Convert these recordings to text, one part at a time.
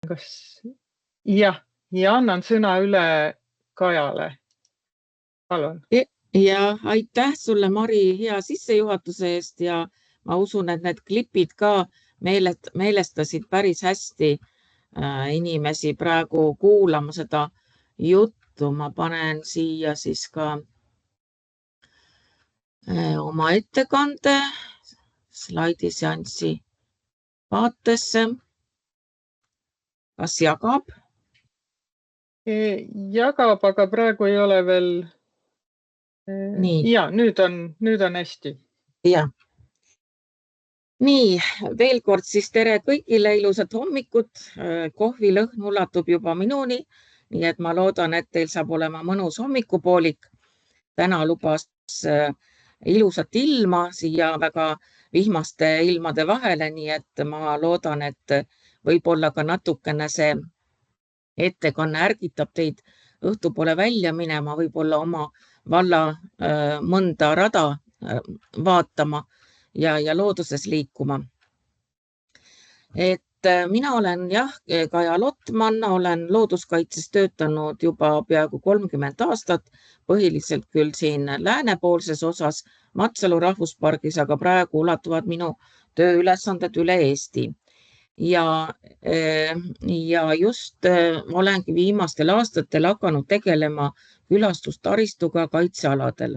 Kas... Jah, ja annan sõna üle Kajale. Palun. Ja aitäh sulle, Mari, hea sissejuhatuse eest ja ma usun, et need klipid ka meelestasid päris hästi inimesi praegu kuulama seda juttu. Ma panen siia siis ka oma ettekande slaidiseanssi vaatesse. Kas jagab? Jagab, aga praegu ei ole veel. Nii. Ja, nüüd on hästi. Ja. Nii, veel kord siis tere kõigile, ilusat hommikut. Kohvilõhn ulatub juba minuni, nii et ma loodan, et teil saab olema mõnus hommikupoolik. Täna lubas ilusat ilma siia väga vihmaste ilmade vahele, nii et ma loodan, et võib-olla ka natukene see ettekanne ärgitab teid õhtupoole välja minema, võib-olla oma valla mõnda rada vaatama ja looduses liikuma. Et mina olen Kaja Lotman, olen looduskaitses töötanud juba peaaegu 30 aastat, põhiliselt küll siin läänepoolses osas Matsalu rahvuspargis, aga praegu ulatuvad minu tööülesanded üle Eesti. Ja just olengi viimastel aastatel hakanud tegelema külastustaristuga kaitsealadel.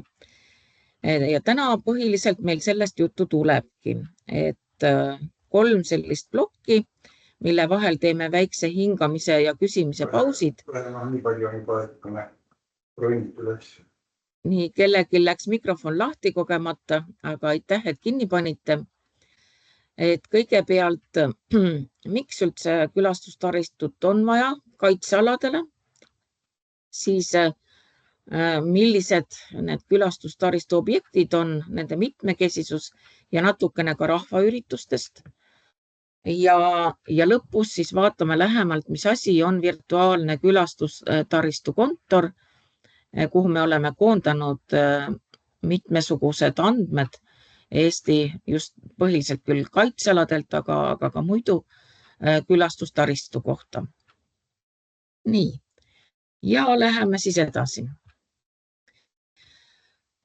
Ja täna põhiliselt meil sellest juttu tulebki, et 3 sellist plokki, mille vahel teeme väikse hingamise ja küsimise pausid. Nii, kellelgi läks mikrofon lahti kogemata, aga aitäh, et kinni panite. Et kõigepealt, miks üldse külastustaristut on vaja kaitsealadele, siis millised need külastustaristu objektid on, nende mitmekesisus ja natukene ka rahvaüritustest. Ja lõpus siis vaatame lähemalt, mis asi on virtuaalne külastustaristu kontor, kuhu me oleme koondanud mitmesugused andmed Eesti just põhiliselt küll kaitsealadelt, aga ka muidu külastustaristu kohta. Nii, ja läheme siis edasi.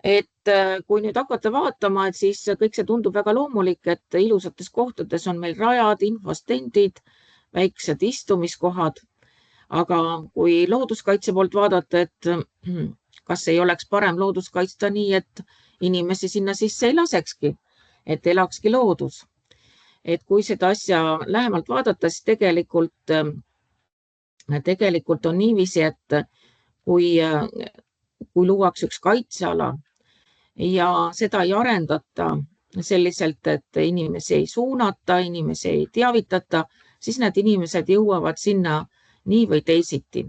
Et kui nüüd hakata vaatama, et siis kõik see tundub väga loomulik, et ilusates kohtades on meil rajad, infostendid, väiksed istumiskohad, aga kui looduskaitse poolt vaadata, et kas ei oleks parem loodus kaitsta nii, et inimesi sinna sisse ei lasekski, et elakski loodus. Et kui seda asja lähemalt vaadata, siis tegelikult on niiviisi, et kui luuakse üks kaitseala ja seda ei arendata selliselt, et inimesi ei suunata, inimesi ei teavitata, siis need inimesed jõuavad sinna nii või teisiti.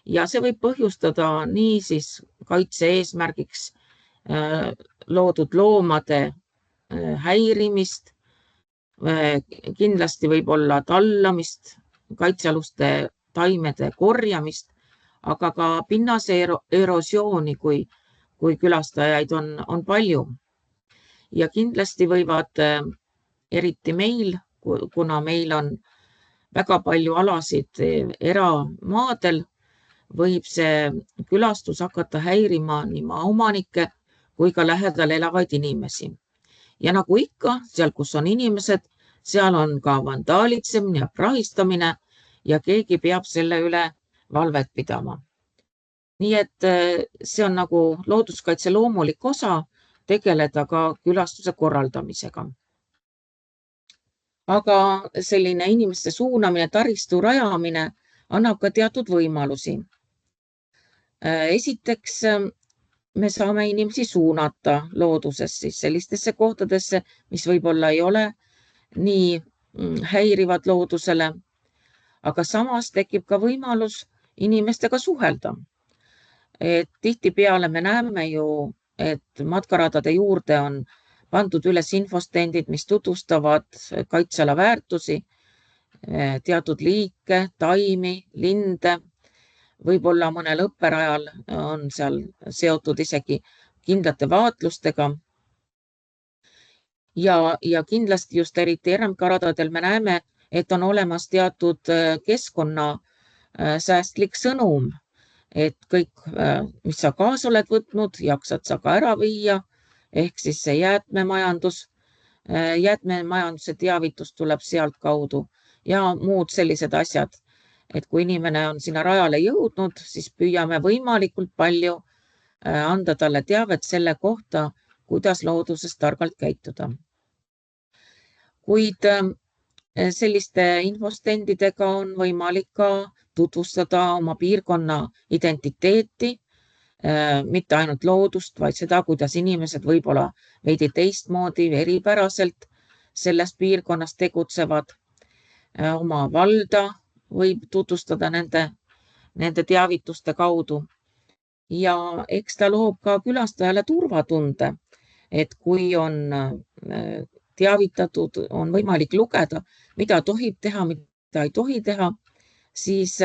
Ja see võib põhjustada nii siis kaitse eesmärgiks loodud loomade häirimist, kindlasti võib olla tallamist, kaitsealuste taimede korjamist, aga ka pinnase erosiooni, kui külastajaid on palju. Ja kindlasti võivad eriti meil, kuna meil on väga palju alasid eramaadel, võib see külastus hakata häirima nii maaomanikke kui ka lähedal elavaid inimesi. Ja nagu ikka, seal, kus on inimesed, seal on ka vandaalitsemine ja prahistamine ja keegi peab selle üle valvet pidama. Nii et see on nagu looduskaitse loomulik osa tegeleda ka külastuse korraldamisega. Aga selline inimeste suunamine, taristu rajamine annab ka teatud võimalusi. Esiteks, me saame inimesi suunata looduses siis sellistesse kohtadesse, mis võib-olla ei ole nii häirivad loodusele, aga samas tekib ka võimalus inimestega suhelda. Et tihtipeale me näeme ju, et matkaradade juurde on pandud üles infostendid, mis tutvustavad kaitseala väärtusi, teatud liike, taimi, linde. Võib-olla mõnel õpperajal on seal seotud isegi kindlate vaatlustega. Ja kindlasti just eriti RMK radadel me näeme et on olemas teatud keskkonnasäästlik sõnum, et kõik, mis sa kaasa oled võtnud, jaksad sa ka ära viia, ehk siis see jäätmemajanduse teavitus tuleb sealt kaudu ja muud sellised asjad. Et kui inimene on sinna rajale jõudnud, siis püüame võimalikult palju anda talle teavet selle kohta, kuidas looduses targalt käituda. Kuid selliste infostendidega on võimalik ka tutvustada oma piirkonna identiteeti, mitte ainult loodust, vaid seda, kuidas inimesed võib-olla veidi teistmoodi või eripäraselt selles piirkonnas tegutsevad. Oma valda võib tutvustada nende teavituste kaudu. Ja eks ta loob ka külastajale turvatunde, et kui on teavitatud, on võimalik lugeda, mida tohib teha, mida ei tohi teha, siis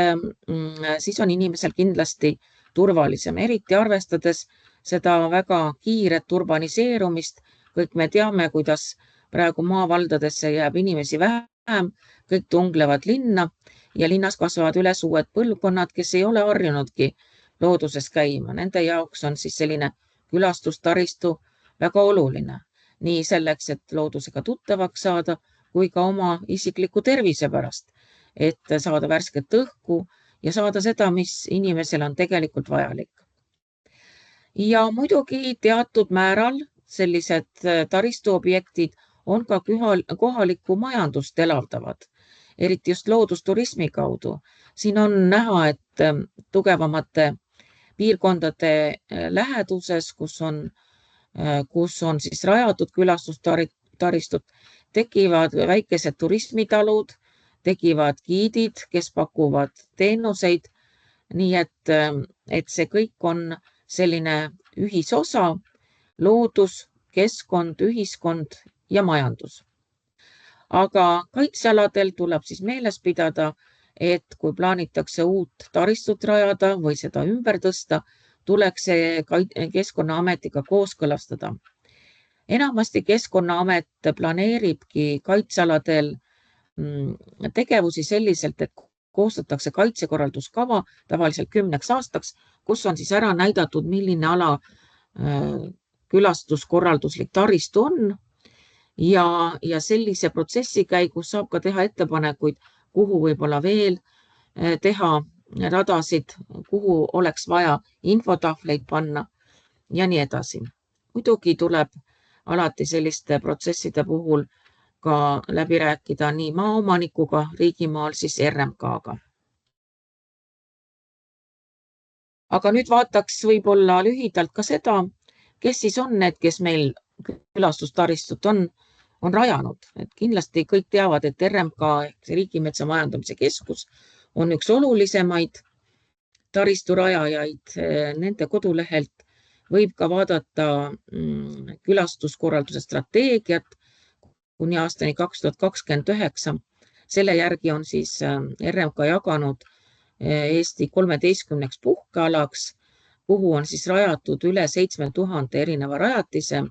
on inimesel kindlasti turvalisem, eriti arvestades seda väga kiiret urbaniseerumist. Kõik me teame, kuidas praegu maavaldadesse jääb inimesi vähem, kõik tunglevad linna ja linnas kasvavad üles uued põlvkonnad, kes ei ole harjunudki looduses käima. Nende jaoks on siis selline külastustaristu väga oluline. Nii selleks, et loodusega tuttavaks saada, kui ka oma isikliku tervise pärast, et saada värsket õhku ja saada seda, mis inimesel on tegelikult vajalik. Ja muidugi teatud määral sellised taristuobjektid on ka kohalikku majandust elavdavad, eriti just loodusturismi kaudu. Siin on näha, et tugevamate piirkondade läheduses, kus on siis rajatud külastustaristud, tekivad väikesed turismitalud, tekivad giidid, kes pakuvad teenuseid. Nii et see kõik on selline ühisosa, loodus, keskkond, ühiskond ja majandus. Aga kaitsealadel tuleb siis meeles pidada, et kui plaanitakse uut taristut rajada või seda ümber tõsta, tuleks see Keskkonnaametiga kooskõlastada. Enamasti Keskkonnaamet planeeribki kaitsealadel tegevusi selliselt, et koostatakse kaitsekorralduskava tavaliselt 10 aastaks, kus on siis ära näidatud, milline ala külastuskorralduslik taristu on ja sellise protsessi käigus saab ka teha ettepanekuid, kuhu võib-olla veel teha radasid, kuhu oleks vaja infotahvleid panna ja nii edasi. Muidugi tuleb alati selliste protsesside puhul ka läbi rääkida nii maaomanikuga, riigimaal siis RMK-ga. Aga nüüd vaataks võib-olla lühidalt ka seda, kes siis on need, kes meil külastustaristut on rajanud. Et kindlasti kõik teavad, et RMK ehk Riigimetsa Majandamise Keskus on üks olulisemaid taristurajajaid. Nende kodulehelt võib ka vaadata külastuskorralduse strateegiat kuni aastani 2029. Selle järgi on siis RMK jaganud Eesti 13 puhkealaks, kuhu on siis rajatud üle 7000 erineva rajatise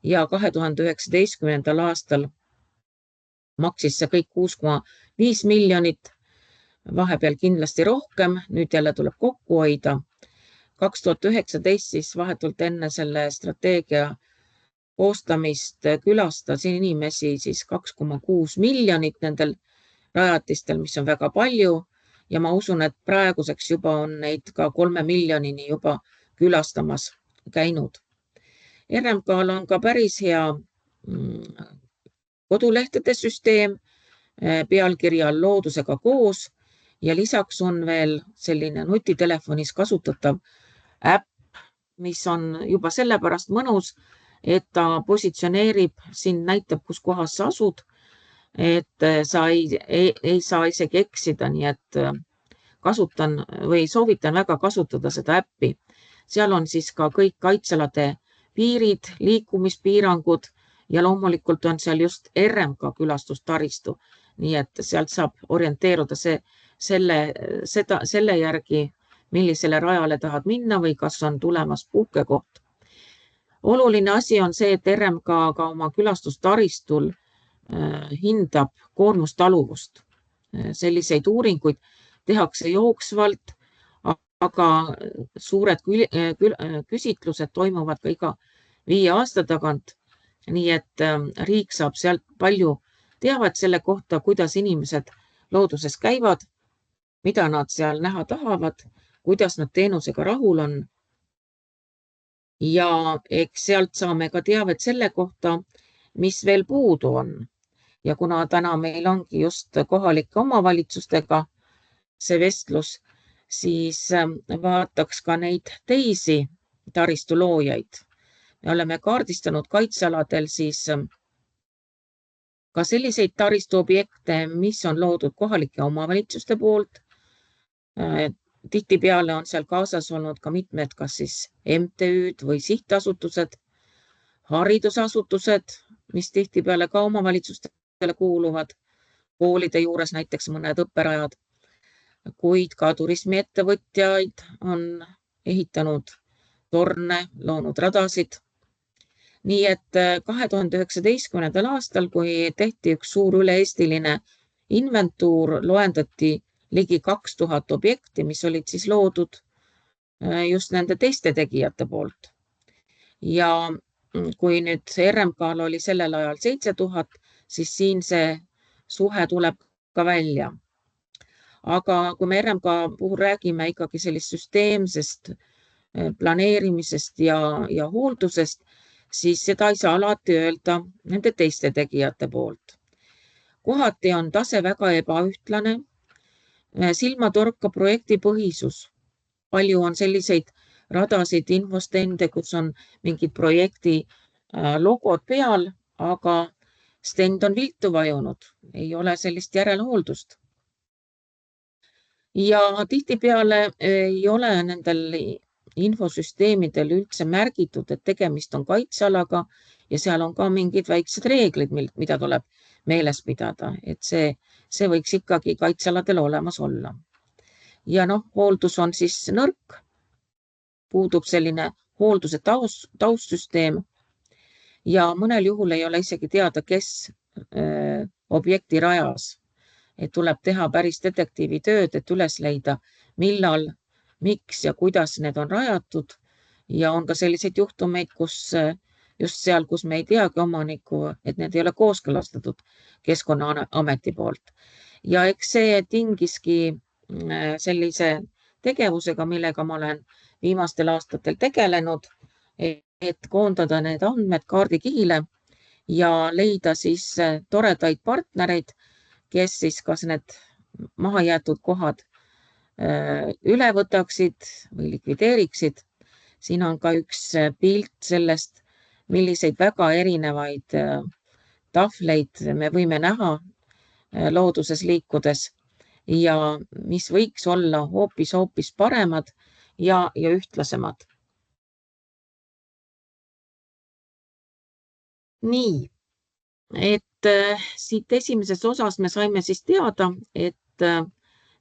ja 2019. aastal maksis see kõik 6,5 miljonit, vahepeal kindlasti rohkem, nüüd jälle tuleb kokku hoida. 2019 siis vahetult enne selle strateegia koostamist külastas inimesi siis 2,6 miljonit nendel rajatistel, mis on väga palju ja ma usun, et praeguseks juba on neid ka 3 miljonini juba külastamas käinud. RMK-l on ka päris hea kodulehtede süsteem pealkirja Loodusega koos ja lisaks on veel selline nutitelefonis kasutatav äpp, mis on juba sellepärast mõnus, et ta positsioneerib, sind näitab, kus kohas sa asud, et sa ei saa isegi eksida, nii et kasutan või soovitan väga kasutada seda äppi. Seal on siis ka kõik kaitsealade piirid, liikumispiirangud ja loomulikult on seal just RMK külastustaristu, nii et sealt saab orienteeruda selle järgi, millisele rajale tahad minna või kas on tulemas puhkekoht. Oluline asi on see, et RMK ka oma külastustaristul hindab koormustaluvust. Selliseid uuringuid tehakse jooksvalt, aga suured küsitlused toimuvad ka iga 5 aasta tagant. Nii et riik saab sealt palju teavet selle kohta, kuidas inimesed looduses käivad, mida nad seal näha tahavad, kuidas nad teenusega rahul on. Ja eks sealt saame ka teavet selle kohta, mis veel puudu on. Ja kuna täna meil ongi just kohalike omavalitsustega see vestlus, siis vaataks ka neid teisi taristuloojaid. Me oleme kaardistanud kaitsealadel siis ka selliseid taristuobjekte, mis on loodud kohalike omavalitsuste poolt. Tihtipeale on seal kaasas olnud ka mitmed kas siis MTÜ-d või sihtasutused, haridusasutused, mis tihtipeale ka omavalitsustele kuuluvad, koolide juures näiteks mõned õpperajad, kuid ka turismiettevõtjaid on ehitanud torne, loonud radasid. Nii et 2019. aastal, kui tehti üks suur üle-eestiline inventuur, loendati ligi 2000 objekti, mis olid siis loodud just nende teiste tegijate poolt. Ja kui nüüd RMK-l oli sellel ajal 7000, siis siin see suhe tuleb ka välja. Aga kui me RMK puhul räägime ikkagi sellist süsteemsest planeerimisest ja hooldusest, siis seda ei saa alati öelda nende teiste tegijate poolt. Kohati on tase väga ebaühtlane, silmatorka projektipõhisus. Palju on selliseid radasid, infostende, kus on mingid projekti logod peal, aga stend on viltu vajunud, ei ole sellist järelhooldust. Ja tihtipeale ei ole nendel infosüsteemidel üldse märgitud, et tegemist on kaitsealaga ja seal on ka mingid väiksed reeglid, mida tuleb meeles pidada, et see võiks ikkagi kaitsealadel olemas olla. Ja hooldus on siis nõrk, puudub selline hoolduse taustsüsteem ja mõnel juhul ei ole isegi teada, kes objekti rajas. Et tuleb teha päris detektiivi tööd, et üles leida, millal, miks ja kuidas need on rajatud. Ja on ka selliseid juhtumeid, kus just seal, kus me ei teagi omanikku, et need ei ole kooskõlastatud Keskkonnaameti poolt. Ja eks see tingiski sellise tegevusega, millega ma olen viimastel aastatel tegelenud, et koondada need andmed kaardikihile ja leida siis toredaid partnereid, kes siis kas need mahajäetud kohad üle võtaksid või likvideeriksid. Siin on ka üks pilt sellest, milliseid väga erinevaid tahvleid me võime näha looduses liikudes ja mis võiks olla hoopis paremad ja ühtlasemad. Nii, et siit esimeses osas me saime siis teada, et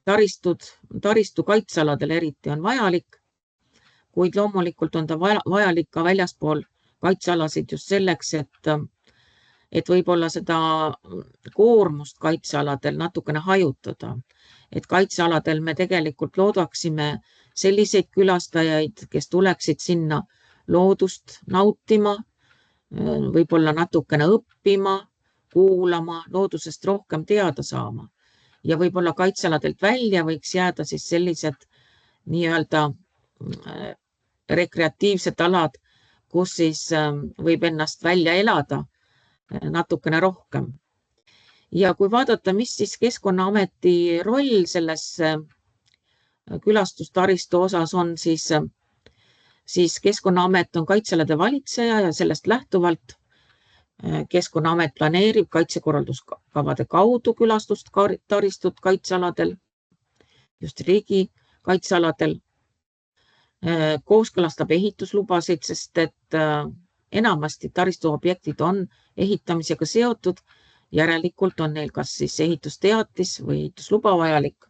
taristu kaitsealadel eriti on vajalik, kuid loomulikult on ta vajalik ka väljaspool kaitsealasid just selleks, et võib-olla seda koormust kaitsealadel natukene hajutada. Et kaitsealadel me tegelikult loodaksime selliseid külastajaid, kes tuleksid sinna loodust nautima, võib-olla natukene õppima, kuulama, loodusest rohkem teada saama. Ja võib-olla kaitsealadelt välja võiks jääda siis sellised nii-öelda rekreatiivsed alad, kus siis võib ennast välja elada natukene rohkem. Ja kui vaadata, mis siis Keskkonnaameti roll selles külastustaristu osas on, siis Keskkonnaamet on kaitsealade valitseja ja sellest lähtuvalt Keskkonnaamet planeerib kaitsekorralduskavade kaudu külastust taristut kaitsealadel, just riigi kaitsealadel, kooskõlastab ehituslubasid, sest et enamasti taristuobjektid on ehitamisega seotud, järelikult on neil kas siis ehitusteatis või ehitusluba vajalik.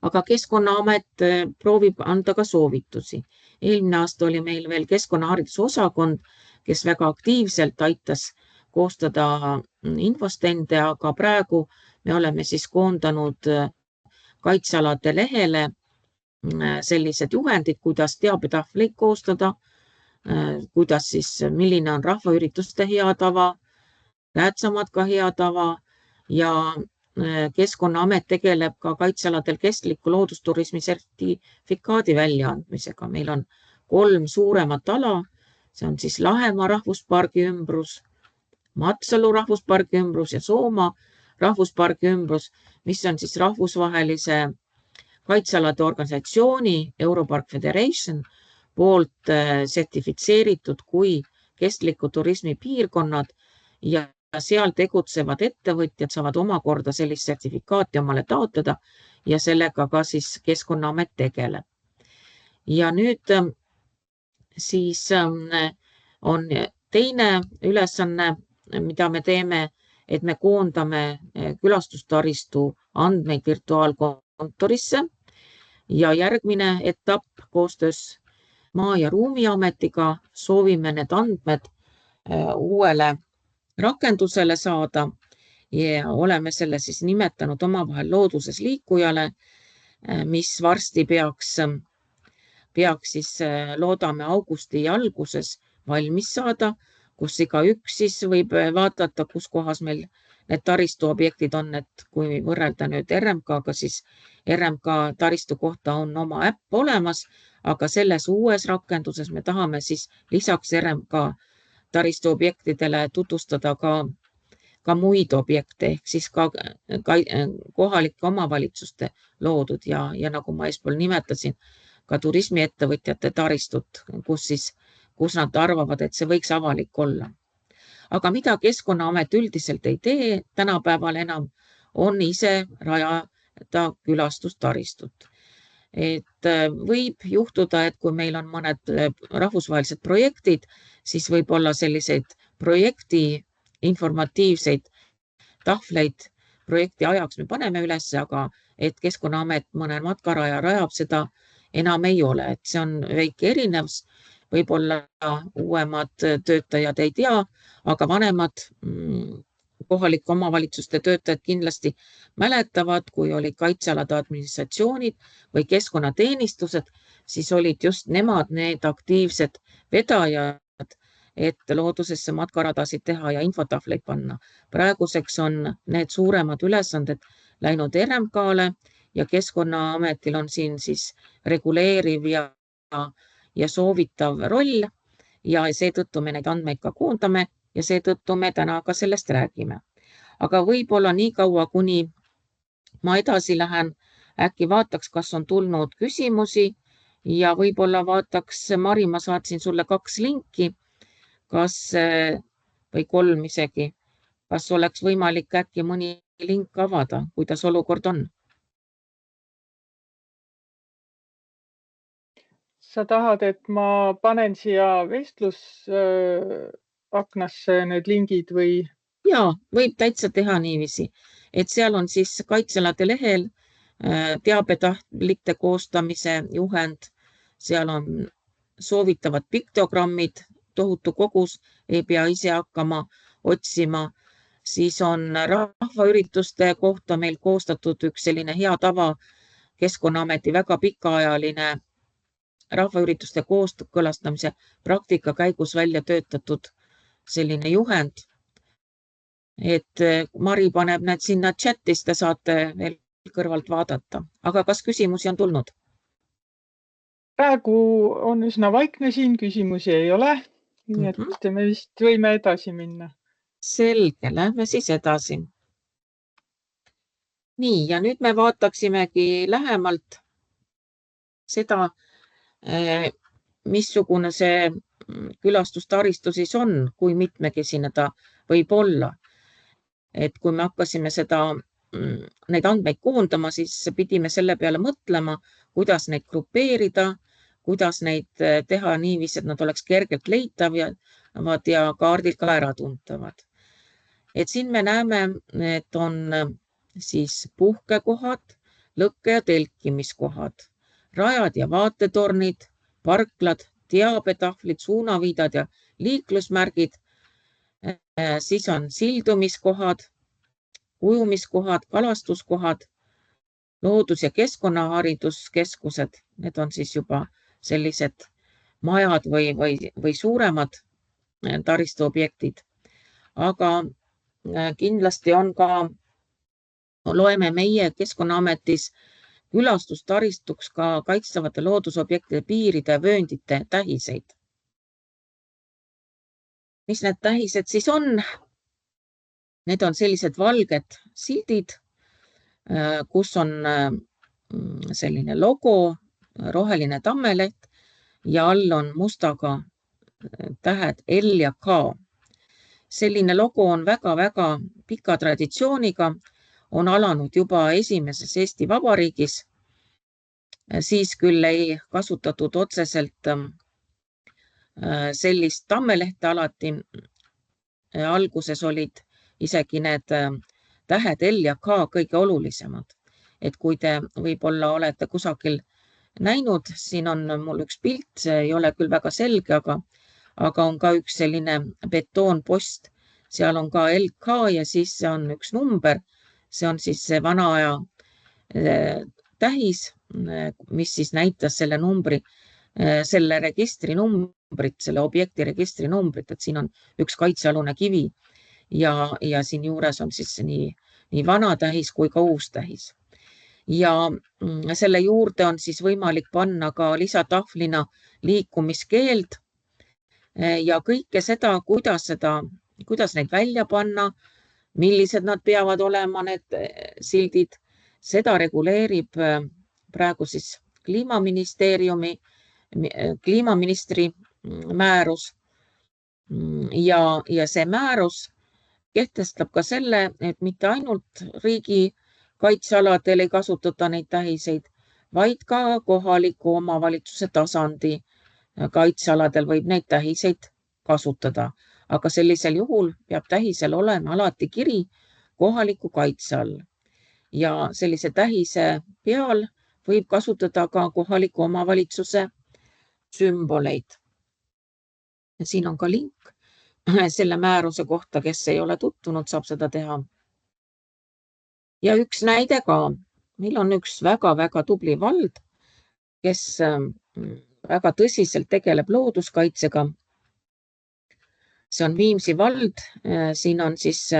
Aga Keskkonnaamet proovib anda ka soovitusi. Eelmine aasta oli meil veel keskkonnahariduse osakond, kes väga aktiivselt aitas koostada infostende, aga praegu me oleme siis koondanud kaitsealade lehele sellised juhendid, kuidas teabetahvleid koostada, kuidas siis, milline on rahvaürituste hea tava, tähtsamad ka hea tava ja Keskkonnaamet tegeleb ka kaitsealadel kestliku loodusturismi sertifikaadi väljaandmisega. Meil on 3 suuremat ala, see on siis Lahemaa rahvuspargi ümbrus, Matsalu rahvuspargi ümbrus ja Soomaa rahvuspargi ümbrus, mis on siis rahvusvahelise kaitsealade organisatsiooni Europark Federation poolt sertifitseeritud kui kestliku turismi piirkonnad ja seal tegutsevad ettevõtjad saavad omakorda sellist sertifikaati omale taotleda ja sellega ka siis Keskkonnaamet tegeleb. Ja nüüd siis on teine ülesanne, mida me teeme, et me koondame külastustaristu andmeid virtuaalkontorisse ja järgmine etapp koostöös Maa- ja Ruumiametiga soovime need andmed uuele rakendusele saada ja oleme selle siis nimetanud omavahel looduses liikujale, mis varsti peaks siis loodame augusti alguses valmis saada, kus igaüks siis võib vaadata, kus kohas meil need taristuobjektid on, et kui võrrelda nüüd RMK-ga, siis RMK taristu kohta on oma äpp olemas, aga selles uues rakenduses me tahame siis lisaks RMK taristuobjektidele tutvustada ka muid objekte, ehk siis ka kohalike omavalitsuste loodud ja nagu ma eespool nimetasin, ka turismiettevõtjate taristut, kus nad arvavad, et see võiks avalik olla. Aga mida Keskkonnaamet üldiselt ei tee tänapäeval enam, on ise rajada külastustaristut. Et võib juhtuda, et kui meil on mõned rahvusvahelised projektid, siis võib olla selliseid projekti informatiivseid tahvleid projekti ajaks me paneme üles, aga et Keskkonnaamet mõne matkaraja rajab, seda enam ei ole. Et see on väike erinevus, võib-olla uuemad töötajad ei tea, aga vanemad kohalike omavalitsuste töötajad kindlasti mäletavad, kui olid kaitsealade administratsioonid või keskkonnateenistused, siis olid just nemad need aktiivsed vedajad, et loodusesse matkaradasid teha ja infotahvleid panna. Praeguseks on need suuremad ülesanded läinud RMK-le ja Keskkonnaametil on siin siis reguleeriv ja soovitav roll ja seetõttu me neid andmeid ka koondame ja seetõttu me täna ka sellest räägime. Aga võib-olla nii kaua, kuni ma edasi lähen, äkki vaataks, kas on tulnud küsimusi ja võib-olla vaataks, Mari, ma saatsin sulle 2 linki, või 3 isegi, kas oleks võimalik äkki mõni link avada, kuidas olukord on? Sa tahad, et ma panen siia vestlusaknasse need lingid või? Jaa, võib täitsa teha niiviisi, et seal on siis kaitsealade lehel teabetahvlite koostamise juhend, seal on soovitavad piktogrammid, tohutu kogus, ei pea ise hakkama otsima, siis on rahvaürituste kohta meil koostatud üks selline hea tava, Keskkonnaameti väga pikaajaline rahvaürituste kooskõlastamise praktika käigus välja töötatud selline juhend. Et Mari paneb need sinna chatis, te saate veel kõrvalt vaadata. Aga kas küsimusi on tulnud? Praegu on üsna vaikne siin, küsimusi ei ole. Nii et me vist võime edasi minna. Selge, lähme siis edasi. Nii, ja nüüd me vaataksimegi lähemalt seda, missugune see külastustaristu siis on, kui mitmekesine ta võib olla. Et kui me hakkasime neid andmeid koondama, siis pidime selle peale mõtlema, kuidas neid grupeerida, kuidas neid teha niiviisi, et nad oleks kergelt leitavad ja kaardilt ka äratuntavad. Et siin me näeme, et on siis puhkekohad, lõkke- ja telkimiskohad, rajad ja vaatetornid, parklad, teabetahvlid, suunaviidad ja liiklusmärgid. Siis on sildumiskohad, ujumiskohad, kalastuskohad, loodus- ja keskkonnahariduskeskused. Need on siis juba sellised majad või suuremad taristuobjektid. Aga kindlasti on ka, loeme meie Keskkonnaametis külastustaristuks ka kaitstavate loodusobjektide piiride ja vööndite tähiseid. Mis need tähised siis on? Need on sellised valged sildid, kus on selline logo, roheline tammeleht ja all on mustaga tähed L ja K. Selline logo on väga-väga pika traditsiooniga, on alanud juba esimeses Eesti Vabariigis. Siis küll ei kasutatud otseselt sellist tammelehte alati. Alguses olid isegi need tähed L ja K kõige olulisemad. Et kui te võib-olla olete kusagil näinud, siin on mul üks pilt, see ei ole küll väga selge, aga on ka üks selline betoonpost. Seal on ka LK ja siis on üks number. See on siis see vana aja tähis, mis siis näitas selle numbri, selle registri numbrit, selle objekti registri numbrit, et siin on üks kaitsealune kivi ja siin juures on siis nii vana tähis kui ka uus tähis. Ja selle juurde on siis võimalik panna ka lisatahvlina liikumiskeeld ja kõike seda, kuidas neid välja panna, millised nad peavad olema, need sildid, seda reguleerib praegu siis kliimaministri määrus ja see määrus kehtestab ka selle, et mitte ainult riigi kaitsealadel ei kasutata neid tähiseid, vaid ka kohaliku omavalitsuse tasandi kaitsealadel võib neid tähiseid kasutada. Aga sellisel juhul peab tähisel olema alati kiri kohaliku kaitse all. Ja sellise tähise peal võib kasutada ka kohaliku omavalitsuse sümboleid. Siin on ka link selle määruse kohta, kes ei ole tutvunud, saab seda teha. Ja üks näide ka. Meil on üks väga-väga tubli vald, kes väga tõsiselt tegeleb looduskaitsega. See on Viimsi vald. Siin on siis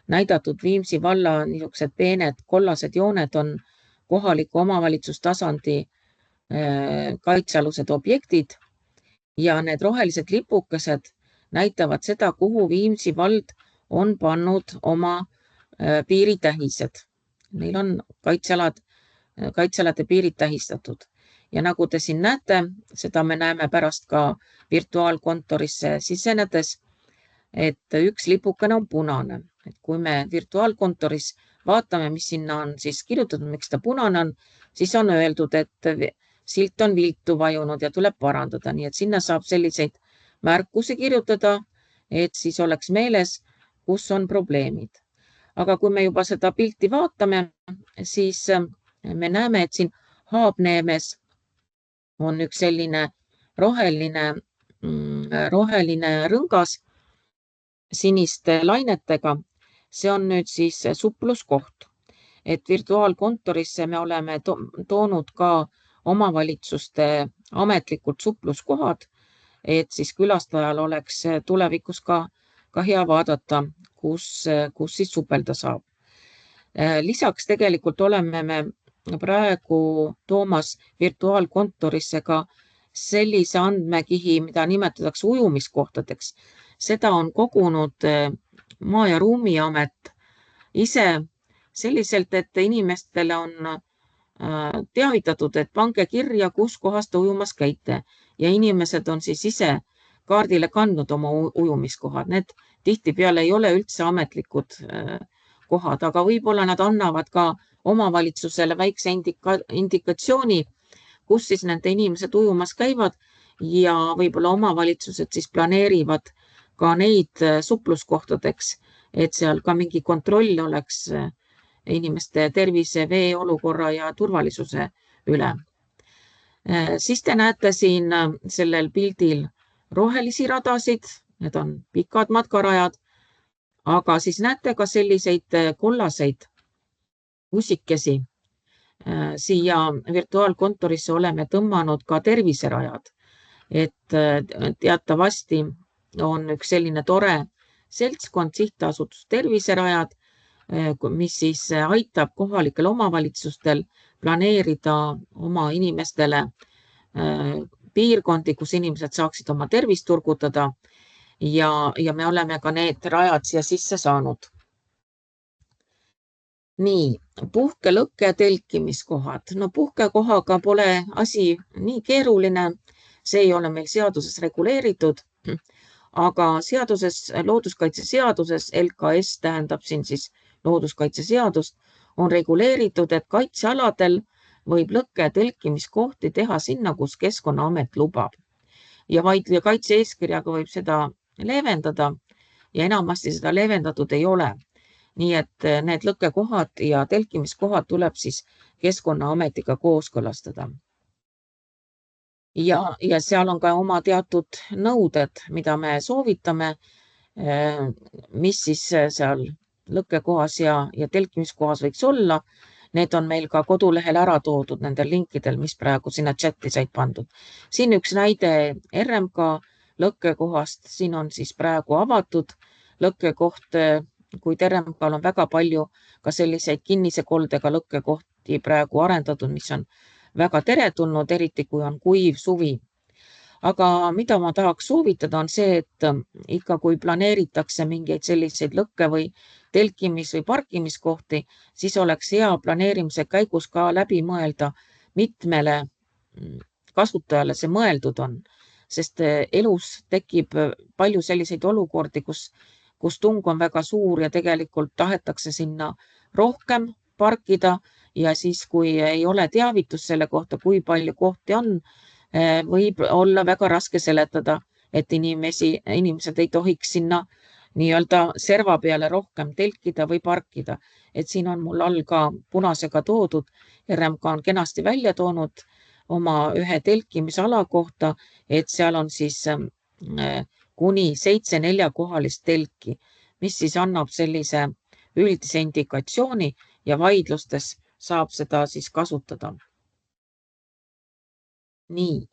näidatud Viimsi valla niisugused peened kollased jooned on kohaliku omavalitsustasandi kaitsealused objektid ja need rohelised lipukesed näitavad seda, kuhu Viimsi vald on pannud oma piiritähised. Neil on kaitsealade piirid tähistatud. Ja nagu te siin näete, seda me näeme pärast ka virtuaalkontorisse sisenedes, et üks lipukene on punane. Et kui me virtuaalkontoris vaatame, mis sinna on siis kirjutatud, miks ta punane on, siis on öeldud, et silt on viltu vajunud ja tuleb parandada. Nii et sinna saab selliseid märkusi kirjutada, et siis oleks meeles, kus on probleemid. Aga kui me juba seda pilti vaatame, siis me näeme, et siin Haabneemes on üks selline roheline rõngas siniste lainetega. See on nüüd siis supluskoht. Et virtuaalkontorisse me oleme toonud ka omavalitsuste ametlikult supluskohad, et siis külastajal oleks tulevikus ka hea vaadata, kus siis supelda saab. Lisaks tegelikult oleme me praegu toomas virtuaalkontorisse ka sellise andmekihi, mida nimetatakse ujumiskohtadeks. Seda on kogunud Maa- ja Ruumiamet ise selliselt, et inimestele on teavitatud, et pange kirja, kus kohas te ujumas käite ja inimesed on siis ise kaardile kandnud oma ujumiskohad. Need tihtipeale ei ole üldse ametlikud kohad, aga võib-olla nad annavad ka omavalitsusele väikse indikatsiooni, kus siis nende inimesed ujumas käivad ja võib-olla omavalitsused siis planeerivad ka neid supluskohtadeks, et seal ka mingi kontroll oleks inimeste tervise, vee olukorra ja turvalisuse üle. Siis te näete siin sellel pildil rohelisi radasid, need on pikad matkarajad Aga siis näete ka selliseid kollaseid usikesi. Siia virtuaalkontorisse oleme tõmmanud ka terviserajad, et teatavasti on üks selline tore seltskond, sihtasutus Terviserajad, mis siis aitab kohalikel omavalitsustel planeerida oma inimestele piirkondi, kus inimesed saaksid oma tervist turgutada ja me oleme ka need rajad siia sisse saanud. Nii, puhkelõkke ja telkimiskohad. No puhkekohaga pole asi nii keeruline, see ei ole meil seaduses reguleeritud, aga looduskaitseseaduses, LKS tähendab siin siis looduskaitseseadust, on reguleeritud, et kaitsealadel võib lõkke- ja telkimiskohti teha sinna, kus Keskkonnaamet lubab. Ja vaid kaitse-eeskirjaga võib seda leevendada ja enamasti seda leevendatud ei ole. Nii et need lõkkekohad ja telkimiskohad tuleb siis Keskkonnaametiga kooskõlastada. Ja seal on ka oma teatud nõuded, mida me soovitame, mis siis seal lõkkekohas ja telkimiskohas võiks olla. Need on meil ka kodulehel ära toodud nendel linkidel, mis praegu sinna chati said pandud. Siin üks näide RMK lõkkekohast, siin on siis praegu avatud lõkkekoht, kuid RMK-l on väga palju ka selliseid kinnise koldega lõkkekohti praegu arendatud, mis on väga teretulnud, eriti kui on kuiv suvi. Aga mida ma tahaks soovitada on see, et ikka kui planeeritakse mingeid selliseid lõkke- või telkimis- või parkimiskohti, siis oleks hea planeerimise käigus ka läbi mõelda, mitmele kasutajale see mõeldud on, sest elus tekib palju selliseid olukordi, kus tung on väga suur ja tegelikult tahetakse sinna rohkem parkida ja siis, kui ei ole teavitus selle kohta, kui palju kohti on, võib olla väga raske seletada, et inimesed ei tohiks sinna nii-öelda serva peale rohkem telkida või parkida. Et siin on mul all ka punasega toodud, RMK on kenasti välja toonud oma ühe telkimisala kohta, et seal on siis kuni 7 4-kohalist telki, mis siis annab sellise üldise indikatsiooni ja vaidlustes saab seda siis kasutada. Nii,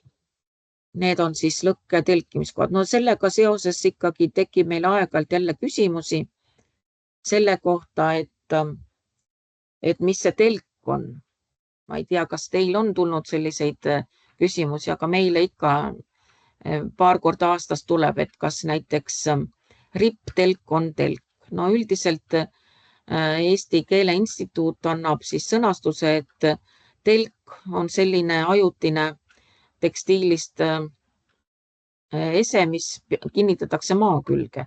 need on siis lõkke- ja telkimiskohad. No sellega seoses ikkagi tekib meil aeg-ajalt jälle küsimusi selle kohta, et mis see telk on. Ma ei tea, kas teil on tulnud selliseid küsimusi, aga meile ikka paar korda aastas tuleb, et kas näiteks RIP-telk on telk. No üldiselt Eesti Keele Instituut annab siis sõnastuse, et telk on selline ajutine tekstiilist ese, mis kinnitatakse maa külge.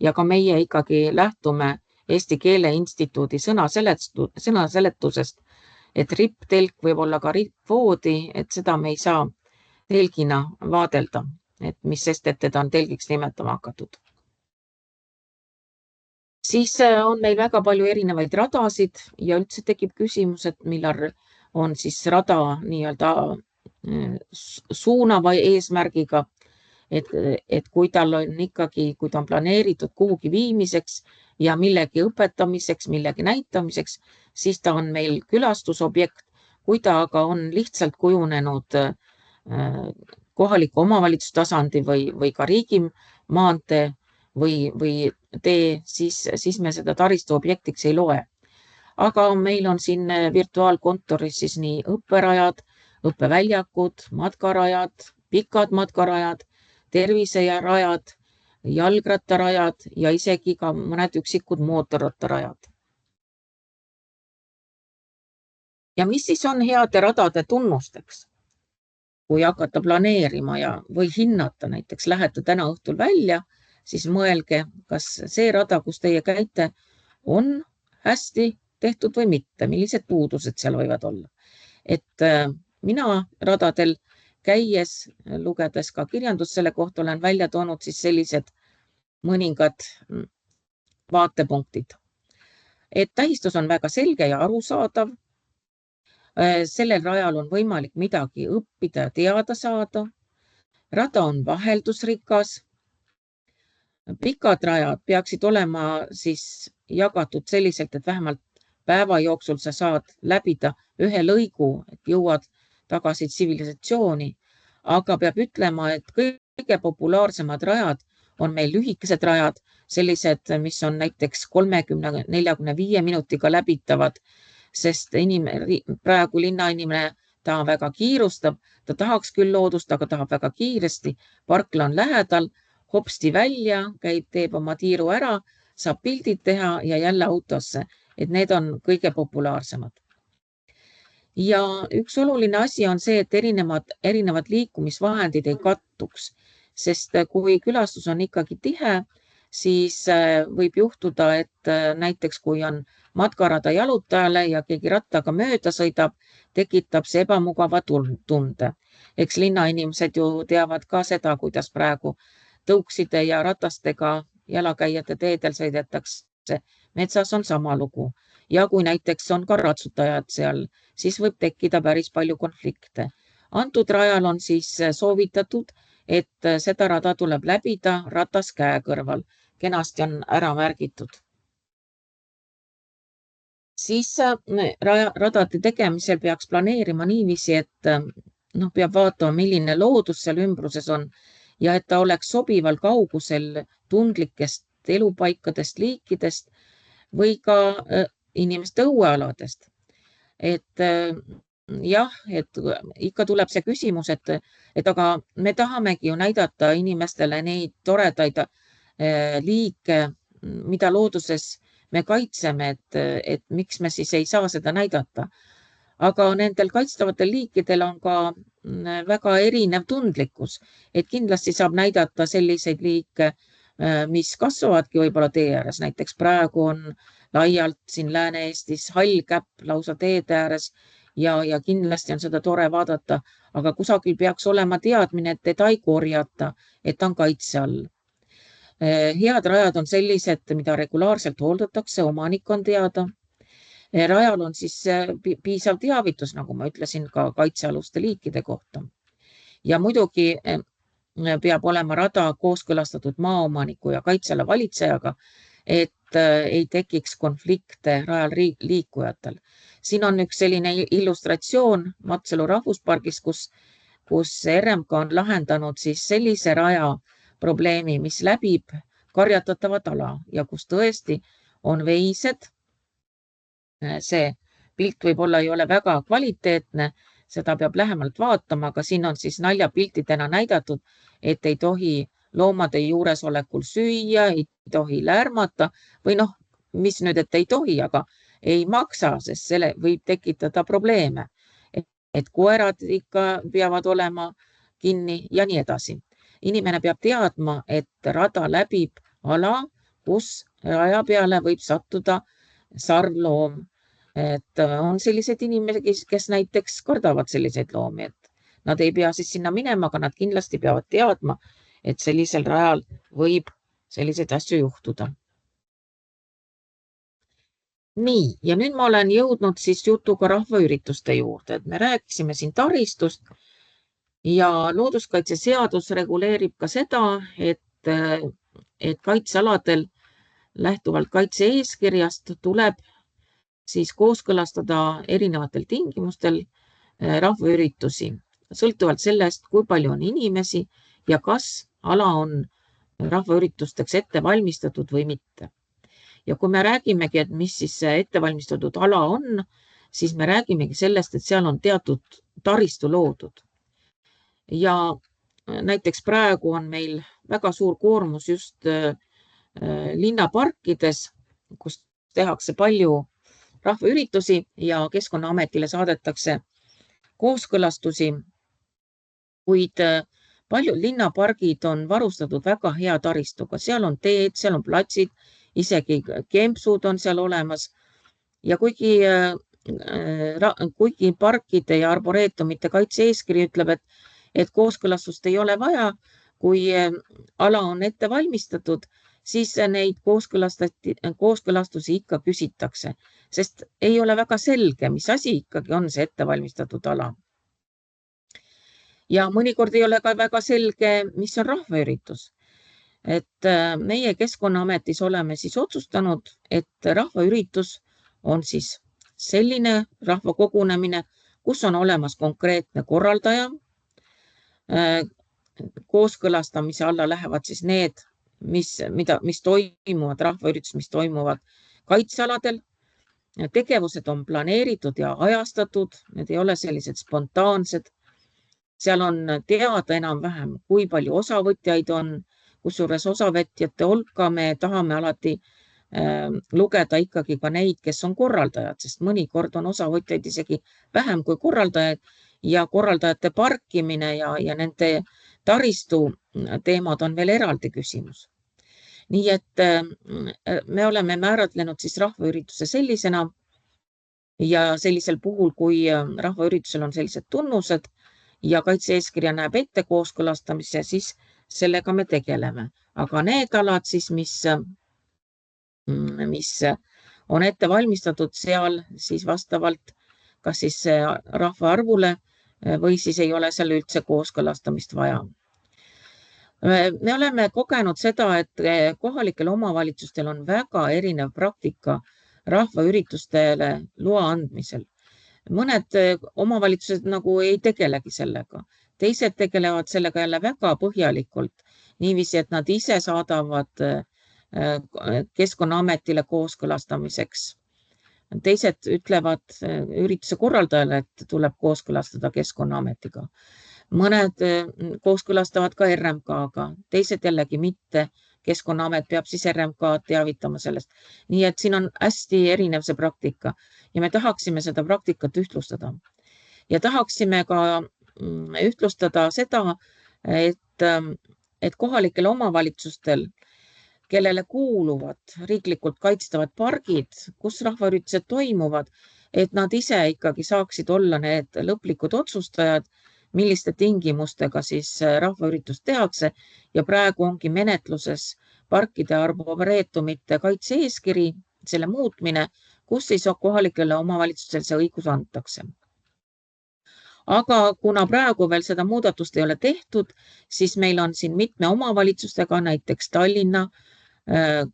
Ja ka meie ikkagi lähtume Eesti Keele Instituudi sõnaseletusest, et RIP-telk võib olla ka RIP-voodi, et seda me ei saa telgina vaadelda, et mis sest, et teda on telgiks nimetama hakatud. Siis on meil väga palju erinevaid radasid ja üldse tekib küsimus, et millal on siis rada nii-öelda suunava eesmärgiga, et kui tal on ikkagi, kui ta on planeeritud kuhugi viimiseks ja millegi õpetamiseks, millegi näitamiseks, siis ta on meil külastusobjekt. Kui ta aga on lihtsalt kujunenud kohaliku omavalitsustasandi või ka riigimaantee või tee, siis me seda taristuobjektiks ei loe. Aga meil on siin virtuaalkontoris siis nii õpperajad, õppeväljakud, matkarajad, pikad matkarajad, terviserajad, jalgrattarajad ja isegi ka mõned üksikud mootorrattarajad. Ja mis siis on heade radade tunnusteks? Kui hakata planeerima või hinnata, näiteks lähete täna õhtul välja, siis mõelge, kas see rada, kus teie käite, on hästi tehtud või mitte, millised puudused seal võivad olla. Et mina radadel käies, lugedes ka kirjandust selle kohta, olen välja toonud siis sellised mõningad vaatepunktid. Et tähistus on väga selge ja arusaadav. Sellel rajal on võimalik midagi õppida ja teada saada. Rada on vaheldusrikas. Pikad rajad peaksid olema siis jagatud selliselt, et vähemalt päeva jooksul sa saad läbida ühe lõigu, et jõuad tagasi tsivilisatsiooni. Aga peab ütlema, et kõige populaarsemad rajad on meil lühikesed rajad, sellised, mis on näiteks 30–45 minutiga läbitavad, sest praegu linnainimene ta väga kiirustab, ta tahaks küll loodust, aga tahab väga kiiresti. Parkla on lähedal, hopsti välja, teeb oma tiiru ära, saab pildid teha ja jälle autosse, et need on kõige populaarsemad. Ja üks oluline asi on see, et erinevad liikumisvahendid ei kattuks, sest kui külastus on ikkagi tihe, siis võib juhtuda, et näiteks kui on matkarada jalutajale ja keegi rattaga mööda sõidab, tekitab see ebamugava tunde. Eks linnainimesed ju teavad ka seda, kuidas praegu tõukside ja ratastega jalakäijate teedel sõidetakse. Metsas on sama lugu. Ja kui näiteks on ka ratsutajad seal, siis võib tekkida päris palju konflikte. Antud rajal on siis soovitatud, et seda rada tuleb läbida ratas käe kõrval. Kenasti on ära märgitud. Siis radade tegemisel peaks planeerima niiviisi, et peab vaatama, milline loodus seal ümbruses on ja et ta oleks sobival kaugusel tundlikest elupaikadest, liikidest või ka inimeste õuealadest. Et ikka tuleb see küsimus, et aga me tahamegi ju näidata inimestele neid toredaid liike, mida looduses me kaitseme, et miks me siis ei saa seda näidata. Aga nendel kaitstavatel liikidel on ka väga erinev tundlikkus, et kindlasti saab näidata selliseid liike, mis kasvavadki võib-olla tee ääres. Näiteks praegu on laialt siin Lääne-Eestis hallkäpp lausa teede ääres ja kindlasti on seda tore vaadata, aga kusagil peaks olema teadmine, et teda ei korjata, et ta on kaitse all. Head rajad on sellised, mida regulaarselt hooldatakse, omanik on teada. Rajal on siis piisav teavitus, nagu ma ütlesin, ka kaitsealuste liikide kohta. Ja muidugi peab olema rada kooskõlastatud maaomaniku ja kaitseala valitsejaga, et ei tekiks konflikte rajal liikujatel. Siin on üks selline illustratsioon Matsalu rahvuspargis, kus RMK on lahendanud siis sellise raja probleemi, mis läbib karjatatavat ala ja kus tõesti on veised. See pilt võib-olla ei ole väga kvaliteetne, seda peab lähemalt vaatama, aga siin on siis naljapiltidena näidatud, et ei tohi loomade juuresolekul süüa, ei tohi lärmata või mis nüüd, et ei tohi, aga ei maksa, sest selle võib tekitada probleeme. Et koerad ikka peavad olema kinni ja nii edasi. Inimene peab teadma, et rada läbib ala, kus raja peale võib sattuda sarvloom. Et on sellised inimesed, kes näiteks kardavad selliseid loomi, et nad ei pea siis sinna minema, aga nad kindlasti peavad teadma, et sellisel rajal võib selliseid asju juhtuda. Nii, ja nüüd ma olen jõudnud siis jutuga rahvaürituste juurde, et me rääkisime siin taristust ja looduskaitseseadus reguleerib ka seda, et kaitsealadel lähtuvalt kaitse-eeskirjast tuleb siis kooskõlastada erinevatel tingimustel rahvaüritusi, sõltuvalt sellest, kui palju on inimesi ja kas ala on rahvaüritusteks ette valmistatud või mitte. Ja kui me räägimegi, et mis siis ettevalmistatud ala on, siis me räägimegi sellest, et seal on teatud taristu loodud. Ja näiteks praegu on meil väga suur koormus just linnaparkides, kus tehakse palju rahvaüritusi ja Keskkonnaametile saadetakse kooskõlastusi, kuid paljud linnapargid on varustatud väga hea taristuga. Seal on teed, seal on platsid, isegi kempsud on seal olemas ja kuigi parkide ja arboreetumite kaitse-eeskiri ütleb, et kooskõlastust ei ole vaja, kui ala on ette valmistatud, siis neid kooskõlastusi ikka küsitakse, sest ei ole väga selge, mis asi ikkagi on see ettevalmistatud ala. Ja mõnikord ei ole ka väga selge, mis on rahvaüritus. et meie Keskkonnaametis oleme siis otsustanud, et rahvaüritus on siis selline rahvakogunemine, kus on olemas konkreetne korraldaja. Kooskõlastamise alla lähevad siis need, mis toimuvad, rahvaüritused, mis toimuvad kaitsealadel. Tegevused on planeeritud ja ajastatud, need ei ole sellised spontaansed. Seal on teada enam-vähem, kui palju osavõtjaid on, kusjuures osavõtjate hulka me tahame alati lugeda ikkagi ka neid, kes on korraldajad, sest mõnikord on osavõtjaid isegi vähem kui korraldajaid ja korraldajate parkimine ja nende taristu teemad on veel eraldi küsimus. Nii et me oleme määratlenud siis rahvaürituse sellisena ja sellisel puhul, kui rahvaüritusel on sellised tunnused ja kaitse-eeskirja näeb ette kooskõlastamise, siis sellega me tegeleme. Aga need alad siis, mis on ette valmistatud seal siis vastavalt kas siis rahvaarvule või siis ei ole seal üldse kooskõlastamist vaja. Me oleme kogenud seda, et kohalikel omavalitsustel on väga erinev praktika rahvaüritustele loa andmisel. Mõned omavalitsused nagu ei tegelegi sellega. Teised tegelevad sellega jälle väga põhjalikult, niiviisi, et nad ise saadavad Keskkonnaametile kooskõlastamiseks. Teised ütlevad ürituse korraldajale, et tuleb kooskõlastada Keskkonnaametiga. Mõned kooskõlastavad ka RMK-ga, teised jällegi mitte. Keskkonnaamet peab siis RMK teavitama sellest. Nii et siin on hästi erinev see praktika ja me tahaksime seda praktikat ühtlustada. Ja tahaksime ka ühtlustada seda, et kohalikel omavalitsustel, kellele kuuluvad riiklikult kaitstavad pargid, kus rahvaüritused toimuvad, et nad ise ikkagi saaksid olla need lõplikud otsustajad, milliste tingimustega siis rahvaüritust tehakse ja praegu ongi menetluses parkide arboreetumite kaitse-eeskiri, selle muutmine, kus siis kohalikele omavalitsustel see õigus antakse. Aga kuna praegu veel seda muudatust ei ole tehtud, siis meil on siin mitme omavalitsustega, näiteks Tallinna,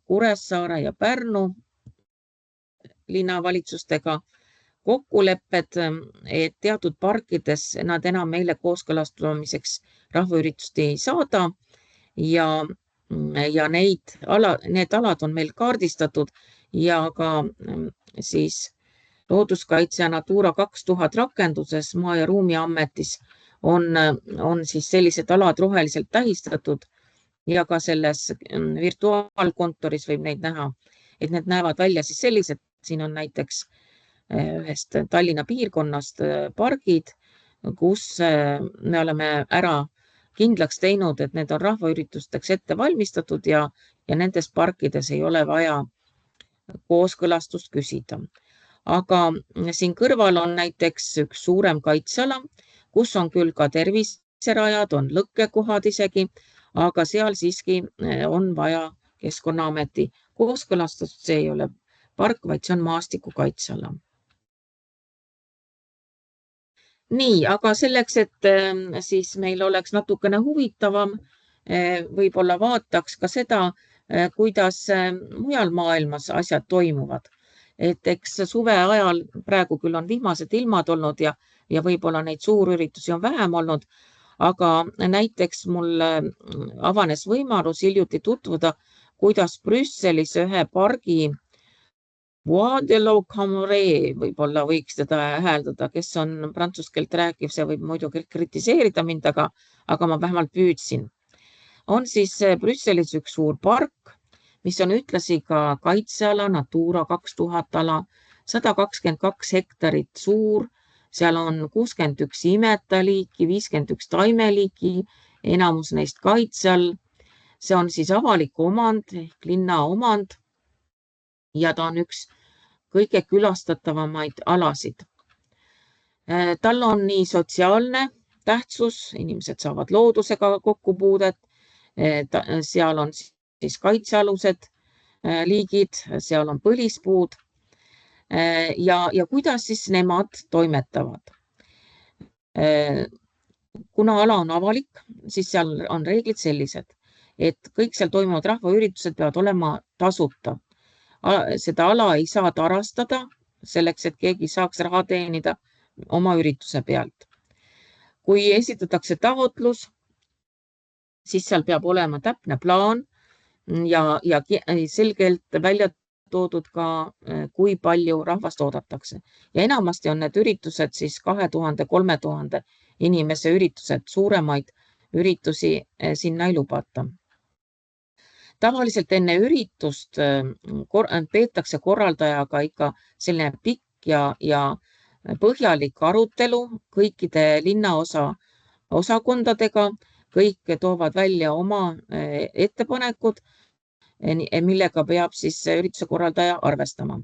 Kuressaare ja Pärnu linnavalitsustega kokkulepped, et teatud parkides nad enam meile kooskõlastamiseks rahvaüritust ei saada ja need alad on meil kaardistatud ja ka siis looduskaitse ja Natura 2000 rakenduses Maa- ja Ruumiametis on siis sellised alad roheliselt tähistatud ja ka selles virtuaalkontoris võib neid näha, et need näevad välja siis sellised, siin on näiteks ühest Tallinna piirkonnast pargid, kus me oleme ära kindlaks teinud, et need on rahvaüritusteks ette valmistatud ja nendes parkides ei ole vaja kooskõlastust küsida. Aga siin kõrval on näiteks üks suurem kaitseala, kus on küll ka terviserajad, on lõkkekohad isegi, aga seal siiski on vaja Keskkonnaameti kooskõlastust, see ei ole park, vaid see on maastikukaitseala. Nii, aga selleks, et siis meil oleks natukene huvitavam, võib-olla vaataks ka seda, kuidas mujal maailmas asjad toimuvad. Et eks suve ajal praegu küll on vihmased ilmad olnud ja võib-olla neid suurüritusi on vähem olnud, aga näiteks mul avanes võimalus hiljuti tutvuda, kuidas Brüsselis ühe pargi Bois de la Camorée, võib-olla võiks teda hääldada, kes on prantsuse keelt rääkiv, see võib muidugi kritiseerida mind, aga ma vähemalt püüdsin. On siis Brüsselis üks suur park, mis on ühtlasi ka kaitseala, Natura 2000 ala, 122 hektarit suur, seal on 61 imetaliiki, 51 taimeliiki, enamus neist kaitse all. See on siis avalik omand ehk linna omand ja ta on üks kõige külastatavamaid alasid. Tal on nii sotsiaalne tähtsus, inimesed saavad loodusega kokkupuudet, seal on siis kaitsealused liigid, seal on põlispuud ja kuidas siis nemad toimetavad. Kuna ala on avalik, siis seal on reeglid sellised, et kõik seal toimuvad rahvaüritused peavad olema tasuta. Seda ala ei saa tarastada selleks, et keegi saaks raha teenida oma ürituse pealt. Kui esitatakse taotlus, siis seal peab olema täpne plaan ja selgelt välja toodud ka, kui palju rahvast oodatakse. Ja enamasti on need üritused siis 2000–3000 inimese üritused, suuremaid üritusi sinna ei lubata. Tavaliselt enne üritust peetakse korraldajaga ikka selline pikk ja põhjalik arutelu kõikide linnaosa osakondadega, kõik toovad välja oma ettepanekud, millega peab siis ürituse korraldaja arvestama.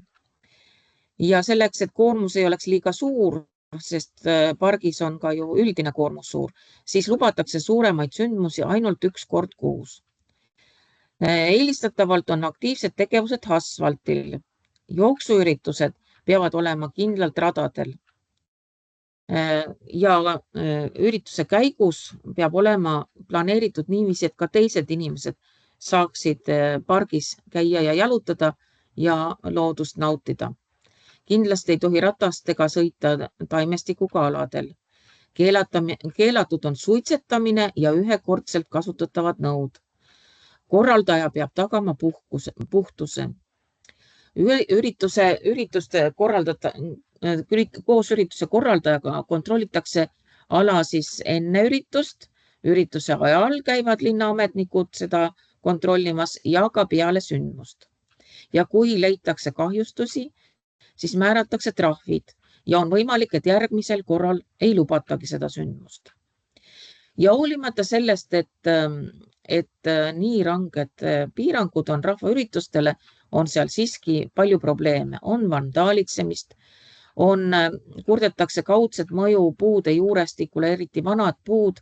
Ja selleks, et koormus ei oleks liiga suur, sest pargis on ka ju üldine koormus suur, siis lubatakse suuremaid sündmusi ainult 1 kord kuus. Eelistatavalt on aktiivsed tegevused asfaltil. Jooksuüritused peavad olema kindlalt radadel. Ja ürituse käigus peab olema planeeritud niiviisi, et ka teised inimesed saaksid pargis käia ja jalutada ja loodust nautida. Kindlasti ei tohi ratastega sõita taimestikuga aladel. Keelatud on suitsetamine ja ühekordselt kasutatavad nõud. Korraldaja peab tagama puhtuse. Koos ürituse korraldajaga kontrollitakse ala siis enne üritust, ürituse ajal käivad linnaametnikud seda kontrollimas ja ka peale sündmust. Ja kui leitakse kahjustusi, siis määratakse trahvid ja on võimalik, et järgmisel korral ei lubatagi seda sündmust. Ja hoolimata sellest, et nii ranged piirangud on rahvaüritustele, on seal siiski palju probleeme. On vandaalitsemist, kurdetakse kaudset mõju puude juurestikule, eriti vanad puud.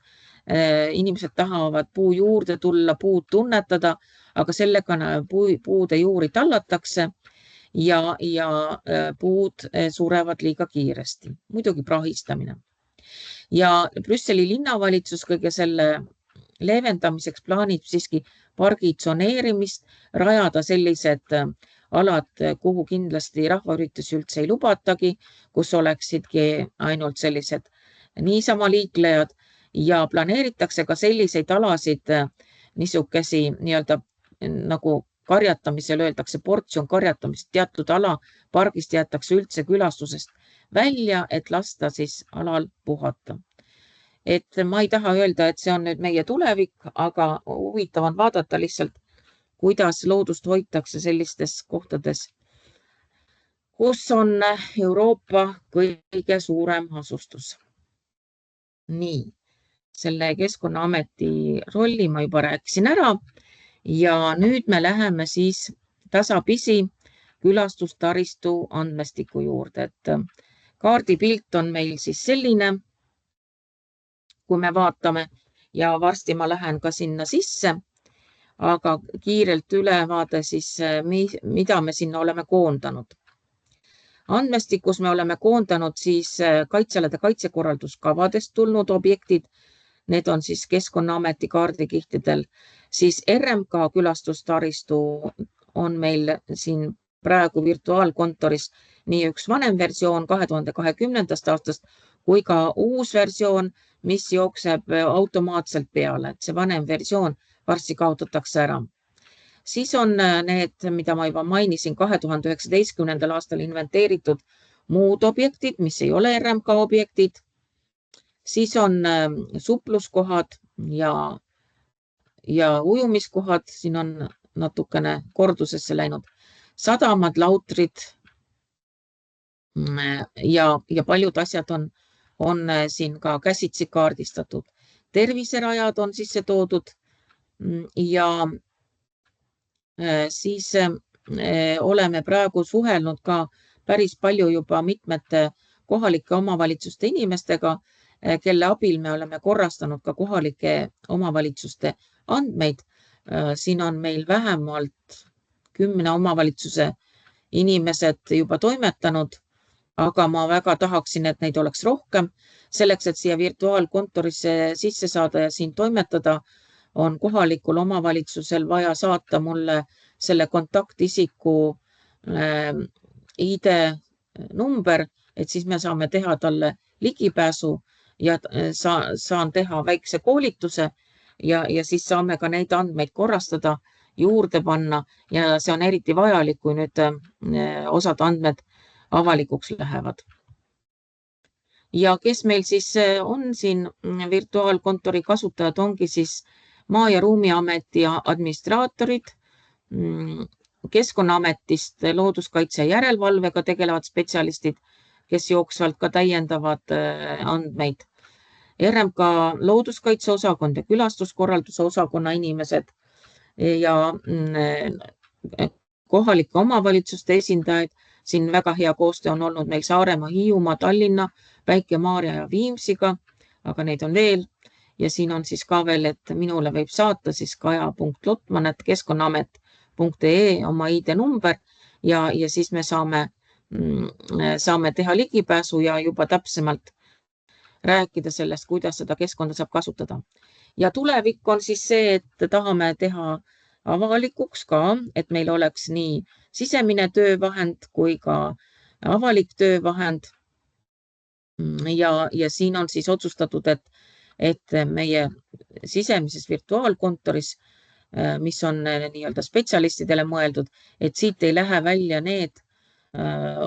Inimesed tahavad puu juurde tulla, puud tunnetada, aga sellega puude juuri tallatakse ja puud surevad liiga kiiresti. Muidugi prahistamine. Ja Brüsseli linnavalitsus kõige selle leevendamiseks plaanib siiski pargi tsoneerimist, rajada sellised alad, kuhu kindlasti rahvaüritusi üldse ei lubatagi, kus oleksidki ainult sellised niisama liiklejad ja planeeritakse ka selliseid alasid, niisugesi nii-öelda nagu karjatamisel öeldakse portsjon karjatamist, teatud ala pargist jäetakse üldse külastusest välja, et lasta siis alal puhata. Et ma ei taha öelda, et see on nüüd meie tulevik, aga huvitav on vaadata lihtsalt, kuidas loodust hoitakse sellistes kohtades, kus on Euroopa kõige suurem asustus. Nii, selle Keskkonnaameti rolli ma juba rääkisin ära ja nüüd me läheme siis tasapisi külastustaristu andmestiku juurde, et kaardipilt on meil siis selline, kui me vaatame ja varsti ma lähen ka sinna sisse, aga kiirelt ülevaade siis, mida me sinna oleme koondanud. Andmestikus me oleme koondanud siis kaitsealade kaitsekorralduskavadest tulnud objektid, need on siis Keskkonnaameti kaardikihtidel, siis RMK külastustaristu on meil siin praegu virtuaalkontoris nii üks vanem versioon 2020. aastast kui ka uus versioon, mis jookseb automaatselt peale, et see vanem versioon varsti kaotatakse ära. Siis on need, mida ma juba mainisin, 2019. aastal inventeeritud muud objektid, mis ei ole RMK objektid. Siis on supluskohad ja ujumiskohad, siin on natukene kordusesse läinud, sadamad, lautrid ja paljud asjad on siin ka käsitsi kaardistatud. Terviserajad on sisse toodud ja siis oleme praegu suhelnud ka päris palju juba mitmete kohalike omavalitsuste inimestega, kelle abil me oleme korrastanud ka kohalike omavalitsuste andmeid. Siin on meil vähemalt 10 omavalitsuse inimesed juba toimetanud, aga ma väga tahaksin, et neid oleks rohkem. Selleks, et siia virtuaalkontorisse sisse saada ja siin toimetada, on kohalikul omavalitsusel vaja saata mulle selle kontaktisiku ID-number, et siis me saame teha talle ligipääsu ja saan teha väikse koolituse ja siis saame ka neid andmeid korrastada, juurde panna ja see on eriti vajalik, kui nüüd osad andmed avalikuks lähevad. Ja kes meil siis on siin virtuaalkontori kasutajad, ongi siis Maa- ja Ruumiameti administraatorid, Keskkonnaametist looduskaitse ja järelevalvega tegelevad spetsialistid, kes jooksvalt ka täiendavad andmeid. RMK looduskaitseosakond ja külastuskorralduse osakonna inimesed ja kohalike omavalitsuste esindajaid. Siin väga hea koostöö on olnud meil Saaremaa, Hiiumaa, Tallinna, Väike-Maarja ja Viimsiga, aga neid on veel. Ja siin on siis ka veel, et minule võib saata siis kaja.lotman@keskkonnaamet.ee oma ID-number ja siis me saame teha ligipääsu ja juba täpsemalt rääkida sellest, kuidas seda keskkonda saab kasutada. Ja tulevik on siis see, et tahame teha avalikuks ka, et meil oleks nii sisemine töövahend kui ka avalik töövahend. Ja siin on siis otsustatud, et meie sisemises virtuaalkontoris, mis on nii-öelda spetsialistidele mõeldud, et siit ei lähe välja need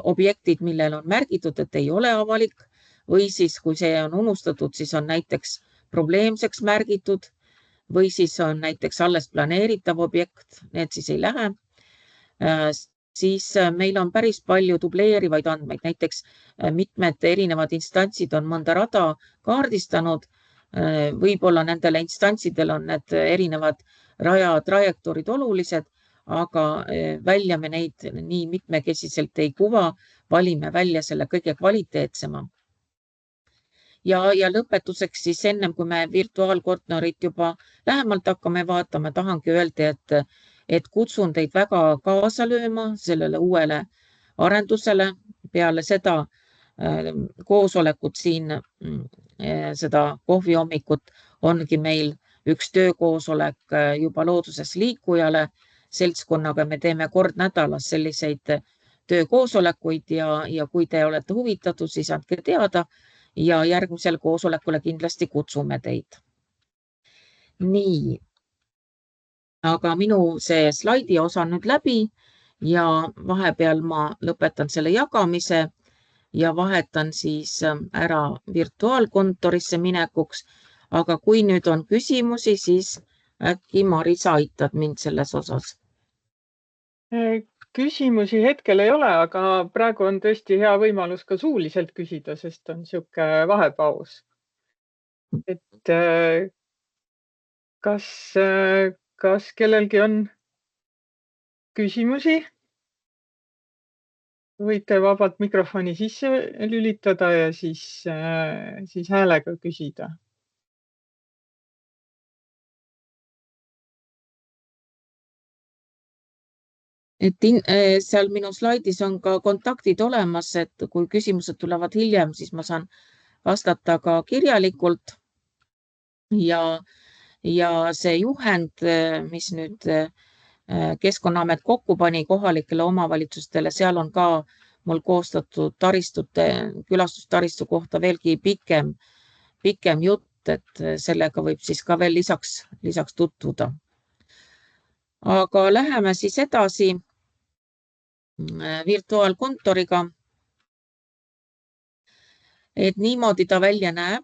objektid, millel on märgitud, et ei ole avalik või siis, kui see on unustatud, siis on näiteks probleemseks märgitud või siis on näiteks alles planeeritav objekt, need siis ei lähe. Siis meil on päris palju dubleerivaid andmeid, näiteks mitmed erinevad instantsid on mõnda rada kaardistanud. Võib-olla nendele instantsidel on need erinevad raja trajektoorid olulised, aga välja me neid nii mitmekesiselt ei kuva, valime välja selle kõige kvaliteetsema. Ja lõpetuseks siis ennem, kui me virtuaalkontorit juba lähemalt hakkame vaatama, tahangi öelda, et kutsun teid väga kaasa lööma sellele uuele arendusele. Peale seda koosolekut siin, seda kohvihommikut ongi meil üks töökoosolek juba looduses liikujale seltskonnaga. Me teeme kord nädalas selliseid töökoosolekuid ja kui te olete huvitatud, siis andke teada ja järgmisel koosolekule kindlasti kutsume teid. Nii, aga minu see slaidi osa nüüd läbi ja vahepeal ma lõpetan selle jagamise ja vahetan siis ära virtuaalkontorisse minekuks. Aga kui nüüd on küsimusi, siis äkki Marisa aitad mind selles osas? Küsimusi hetkel ei ole, aga praegu on tõesti hea võimalus ka suuliselt küsida, sest on sihuke vahepaus. Et kas kellelgi on küsimusi? Võite vabalt mikrofoni sisse lülitada ja siis häälega küsida. Et seal minu slaidis on ka kontaktid olemas, et kui küsimused tulevad hiljem, siis ma saan vastata ka kirjalikult. Ja see juhend, mis nüüd Keskkonnaamet kokku pani kohalikele omavalitsustele, seal on ka mul koostatud külastustaristu kohta veelgi pikem jutt, et sellega võib siis ka veel lisaks tutvuda. Aga läheme siis edasi virtuaalkontoriga. Et niimoodi ta välja näeb.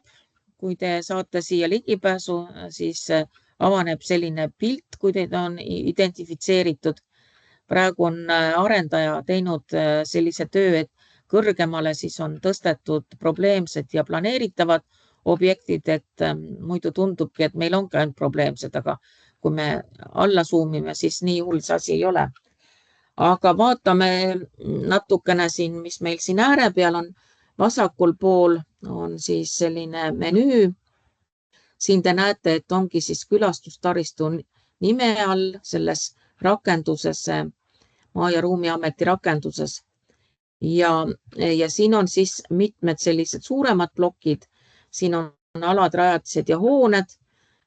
Kui te saate siia ligipääsu, siis avaneb selline pilt, kui teid on identifitseeritud. Praegu on arendaja teinud sellise töö, et kõrgemale siis on tõstetud probleemsed ja planeeritavad objektid, et muidu tundubki, et meil ongi ainult probleemsed, aga kui me alla zoomime, siis nii hull see asi ei ole. Aga vaatame natukene siin, mis meil siin ääre peal on. Vasakul pool on siis selline menüü. Siin te näete, et ongi siis külastustaristu nime all selles rakenduses, Maa- ja Ruumiameti rakenduses. Ja siin on siis mitmed sellised suuremad plokid. Siin on alad, rajatised ja hooned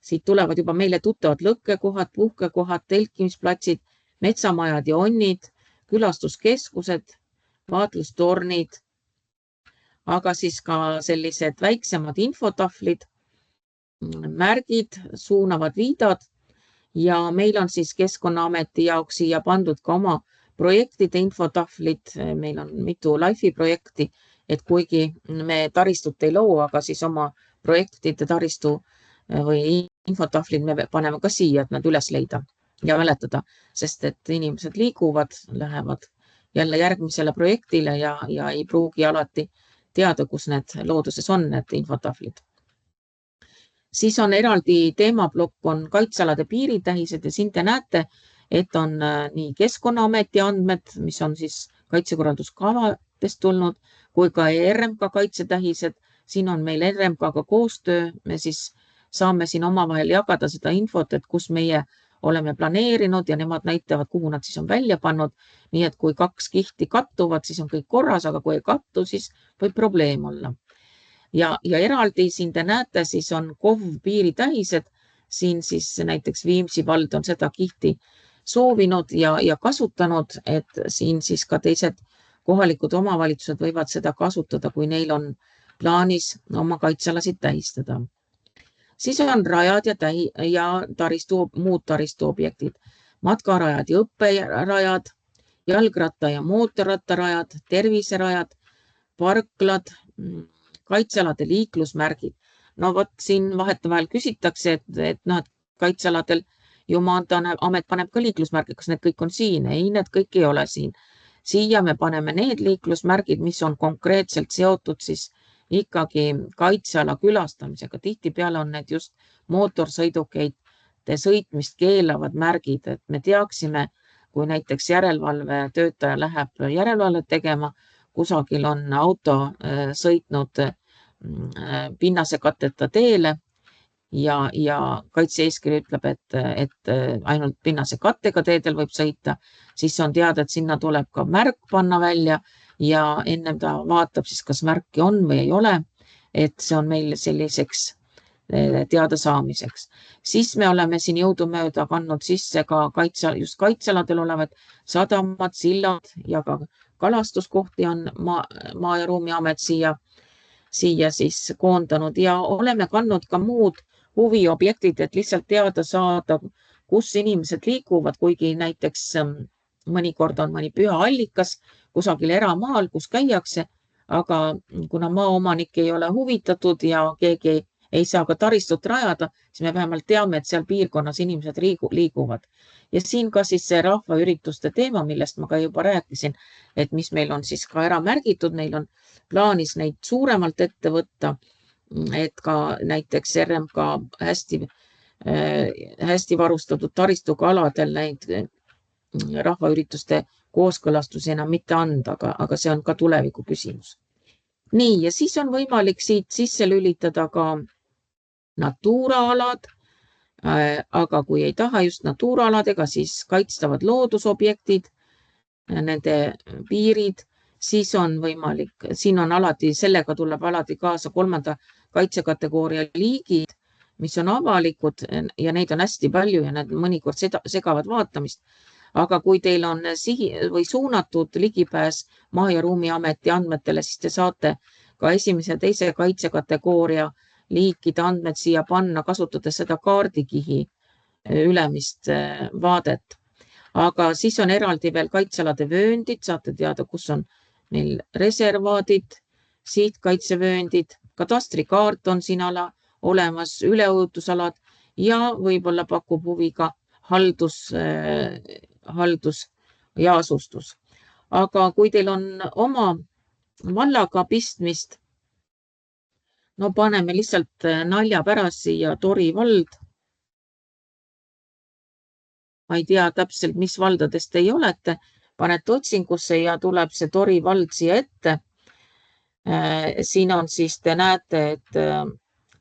Siit tulevad juba meile tuttavad lõkkekohad, puhkekohad, telkimisplatsid, metsamajad ja onnid, külastuskeskused, vaatlustornid, aga siis ka sellised väiksemad infotahvlid, märgid, suunavad viidad ja meil on siis Keskkonnaameti jaoks siia pandud ka oma projektide infotahvlid. Meil on mitu LIFE projekti, et kuigi me taristut ei loo, aga siis oma projektide taristu või infotahvlid me paneme ka siia, et nad üles leida ja mäletada, sest et inimesed liiguvad, lähevad jälle järgmisele projektile ja ei pruugi alati teada, kus need looduses on, need infotahvlid. Siis on eraldi teemaplokk, on kaitsealade piiritähised ja siin te näete, et on nii Keskkonnaameti andmed, mis on siis kaitsekorralduskavadest tulnud, kui ka RMK kaitsetähised. Siin on meil RMK-ga koostöö, me siis saame siin omavahel jagada seda infot, et kus meie oleme planeerinud ja nemad näitavad, kuhu nad siis on välja pannud. Nii et kui 2 kihti kattuvad, siis on kõik korras, aga kui ei kattu, siis võib probleem olla. Ja eraldi siin te näete, siis on KOV piiritähised. Siin siis näiteks Viimsi vald on seda kihti soovinud ja kasutanud, et siin siis ka teised kohalikud omavalitsused võivad seda kasutada, kui neil on plaanis oma kaitsealasid tähistada. Siis on rajad ja muud taristuobjektid, matkarajad ja õpperajad, jalgratta- ja mootorrattarajad, terviserajad, parklad, kaitsealade liiklusmärgid. No vot siin vahetevahel küsitakse, et kaitsealadel ju Maanteeamet paneb ka liiklusmärgid, kas need kõik on siin? Ei, need kõik ei ole siin. Siia me paneme need liiklusmärgid, mis on konkreetselt seotud siis ikkagi kaitseala külastamisega. Tihtipeale on need just mootorsõidukeid sõitmist keelavad märgid, et me teaksime, kui näiteks järelevalvetöötaja läheb järelevalvet tegema, kusagil on auto sõitnud pinnasekatteta teele ja kaitse-eeskiri ütleb, et ainult pinnasekattega teedel võib sõita, siis on teada, et sinna tuleb ka märk panna välja ja ennem ta vaatab siis, kas märki on või ei ole, et see on meil selliseks teada saamiseks. Siis me oleme siin jõudumööda kandnud sisse ka just kaitsealadel olevad sadamad, sillad ja ka kalastuskohti on Maa- ja Ruumiamet siia siis koondanud ja oleme kandnud ka muud huviobjektid, et lihtsalt teada saada, kus inimesed liiguvad, kuigi näiteks mõnikord on mõni pühaallikas kusagil eramaal, kus käiakse, aga kuna maaomanik ei ole huvitatud ja keegi ei saa ka taristut rajada, siis me vähemalt teame, et seal piirkonnas inimesed liiguvad. Ja siin ka siis see rahvaürituste teema, millest ma ka juba rääkisin, et mis meil on siis ka ära märgitud, neil on plaanis neid suuremalt ette võtta, et ka näiteks RMK hästi varustatud taristuga aladel neid rahvaürituste kooskõlastusi enam mitte anda, aga see on ka tuleviku küsimus. Nii, ja siis on võimalik siit sisse lülitada ka Natura-alad, aga kui ei taha just Natura-aladega, siis kaitstavad loodusobjektid, nende piirid, siis on võimalik, siin on alati, sellega tuleb alati kaasa 3. kaitsekategooria liigid, mis on avalikud ja neid on hästi palju ja need mõnikord segavad vaatamist. Aga kui teil on suunatud ligipääs Maa- ja Ruumiameti andmetele, siis te saate ka 1. ja 2. kaitsekategooria liikide andmed siia panna, kasutades seda kaardikihi ülemist vaadet. Aga siis on eraldi veel kaitsealade vööndid, saate teada, kus on meil reservaadid, sihtkaitsevööndid, katastrikaart on siin olemas, üleujutusalad ja võib-olla pakub huvi ka haldus ja asustus. Aga kui teil on oma vallaga pistmist, no paneme lihtsalt nalja pärast siia Tori vald. Ma ei tea täpselt, mis valdadest ei olete, panete otsingusse ja tuleb see Tori vald siia ette. Siin on siis, te näete, et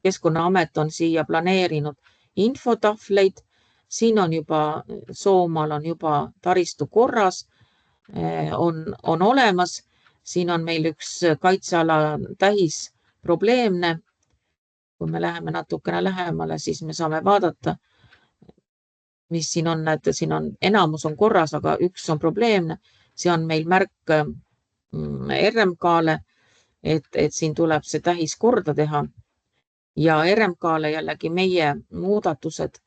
Keskkonnaamet on siia planeerinud infotahvleid. Siin on juba, Soomaal on juba taristu korras, on olemas. Siin on meil üks kaitseala tähis probleemne kui me läheme natukene lähemale, siis me saame vaadata, mis siin on, et siin on enamus on korras, aga üks on probleemne. See on meil märk RMK-le, et siin tuleb see tähis korda teha ja RMK-le jällegi meie muudatused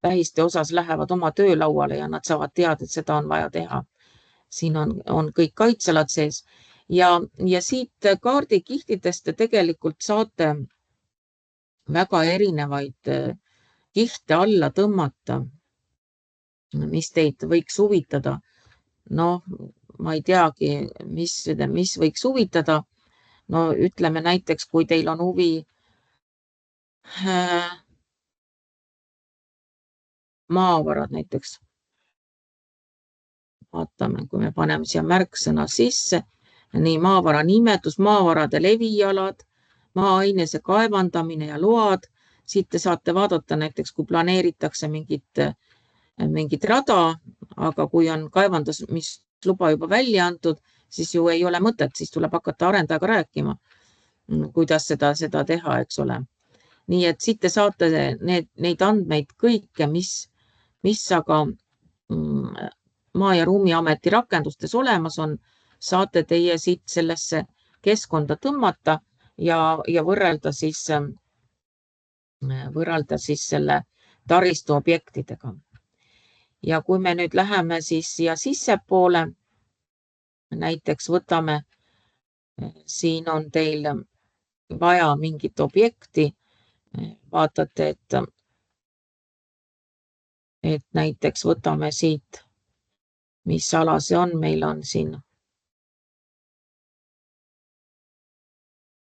tähiste osas lähevad oma töölauale ja nad saavad teada, et seda on vaja teha. Siin on kõik kaitsealad sees ja siit kaardikihtidest te tegelikult saate väga erinevaid kihte alla tõmmata, mis teid võiks huvitada. No, ma ei teagi, mis võiks huvitada. No ütleme näiteks, kui teil on huvi maavarad näiteks. Vaatame, kui me paneme siia märksõna sisse, nii maavara nimetus, maavarade levialad, maa-ainese kaevandamine ja load. Siit te saate vaadata näiteks, kui planeeritakse mingit rada, aga kui on kaevandamisluba juba välja antud, siis ju ei ole mõtet, siis tuleb hakata arendajaga rääkima, kuidas seda teha, eks ole. Nii et siit te saate neid andmeid kõike, mis aga Maa- ja Ruumiameti rakendustes olemas on, saate teie siit sellesse keskkonda tõmmata ja võrrelda siis selle taristu objektidega. Ja kui me nüüd läheme siis siia sissepoole, näiteks võtame, siin on teil vaja mingit objekti, vaatate, et näiteks võtame siit, mis ala see on, meil on siin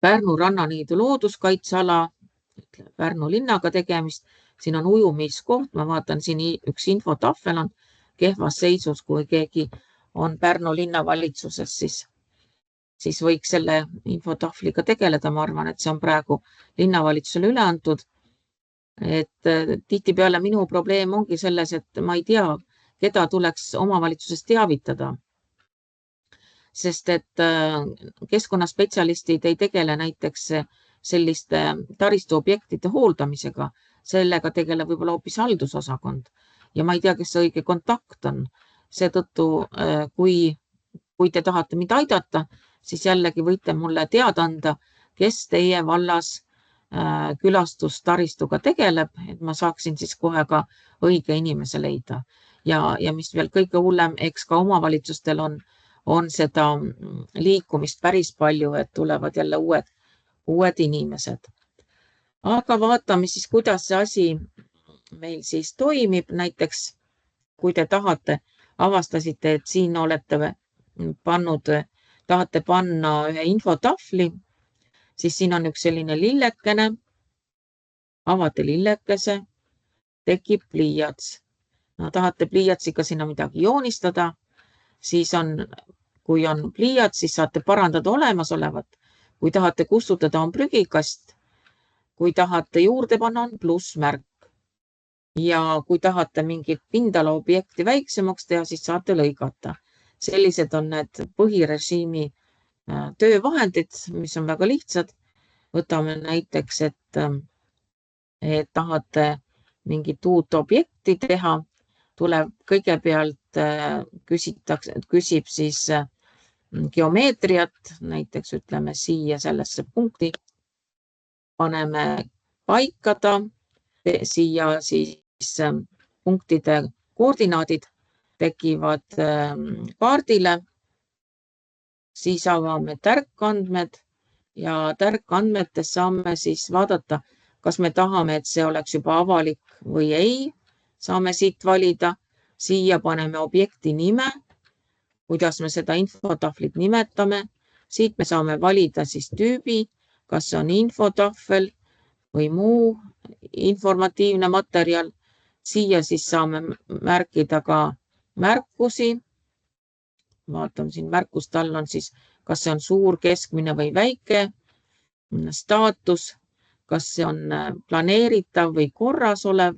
Pärnu rannaniidu looduskaitseala, Pärnu linnaga tegemist, siin on ujumiskoht, ma vaatan siin üks infotahvel on kehvas seisus, kui keegi on Pärnu linnavalitsuses, siis võiks selle infotahvliga tegeleda, ma arvan, et see on praegu linnavalitsusele üle antud. Et tihtipeale minu probleem ongi selles, et ma ei tea, keda tuleks omavalitsusest teavitada. Sest et keskkonnaspetsialistid ei tegele näiteks selliste taristuobjektide hooldamisega, sellega tegeleb võib-olla hoopis haldusosakond ja ma ei tea, kes see õige kontakt on. Seetõttu, kui te tahate mind aidata, siis jällegi võite mulle teada anda, kes teie vallas külastustaristuga tegeleb, et ma saaksin siis kohe ka õige inimese leida. Ja mis veel kõige hullem, eks ka omavalitsustel on seda liikumist päris palju, et tulevad jälle uued inimesed. Aga vaatame siis, kuidas see asi meil siis toimib. Näiteks, kui te avastasite, et siin olete tahate panna ühe infotahvli, siis siin on üks selline lillekene, avate lillekese, tekib pliiats. No, tahate pliiatsiga sinna midagi joonistada, siis kui on pliiats, siis saate parandada olemasolevat. Kui tahate kustutada, on prügikast. Kui tahate juurde panna, on plussmärk. Ja kui tahate mingit pindala objekti väiksemaks teha, siis saate lõigata. Sellised on need põhirežiimi töövahendid, mis on väga lihtsad. Võtame näiteks, et tahate mingit uut objekti teha, tuleb kõigepealt küsib siis geomeetriat, näiteks ütleme siia sellesse punkti, paneme paikada, siia siis punktide koordinaadid tekivad kaardile, siis avame tärkandmed ja tärkandmetes saame siis vaadata, kas me tahame, et see oleks juba avalik või ei. Saame siit valida, siia paneme objekti nime, kuidas me seda infotahvlit nimetame. Siit me saame valida siis tüübi, kas see on infotahvel või muu informatiivne materjal. Siia siis saame märkida ka märkusi. Vaatame siin märkuste all on siis, kas see on suur, keskmine või väike. Staatus, kas see on planeeritav või korras olev.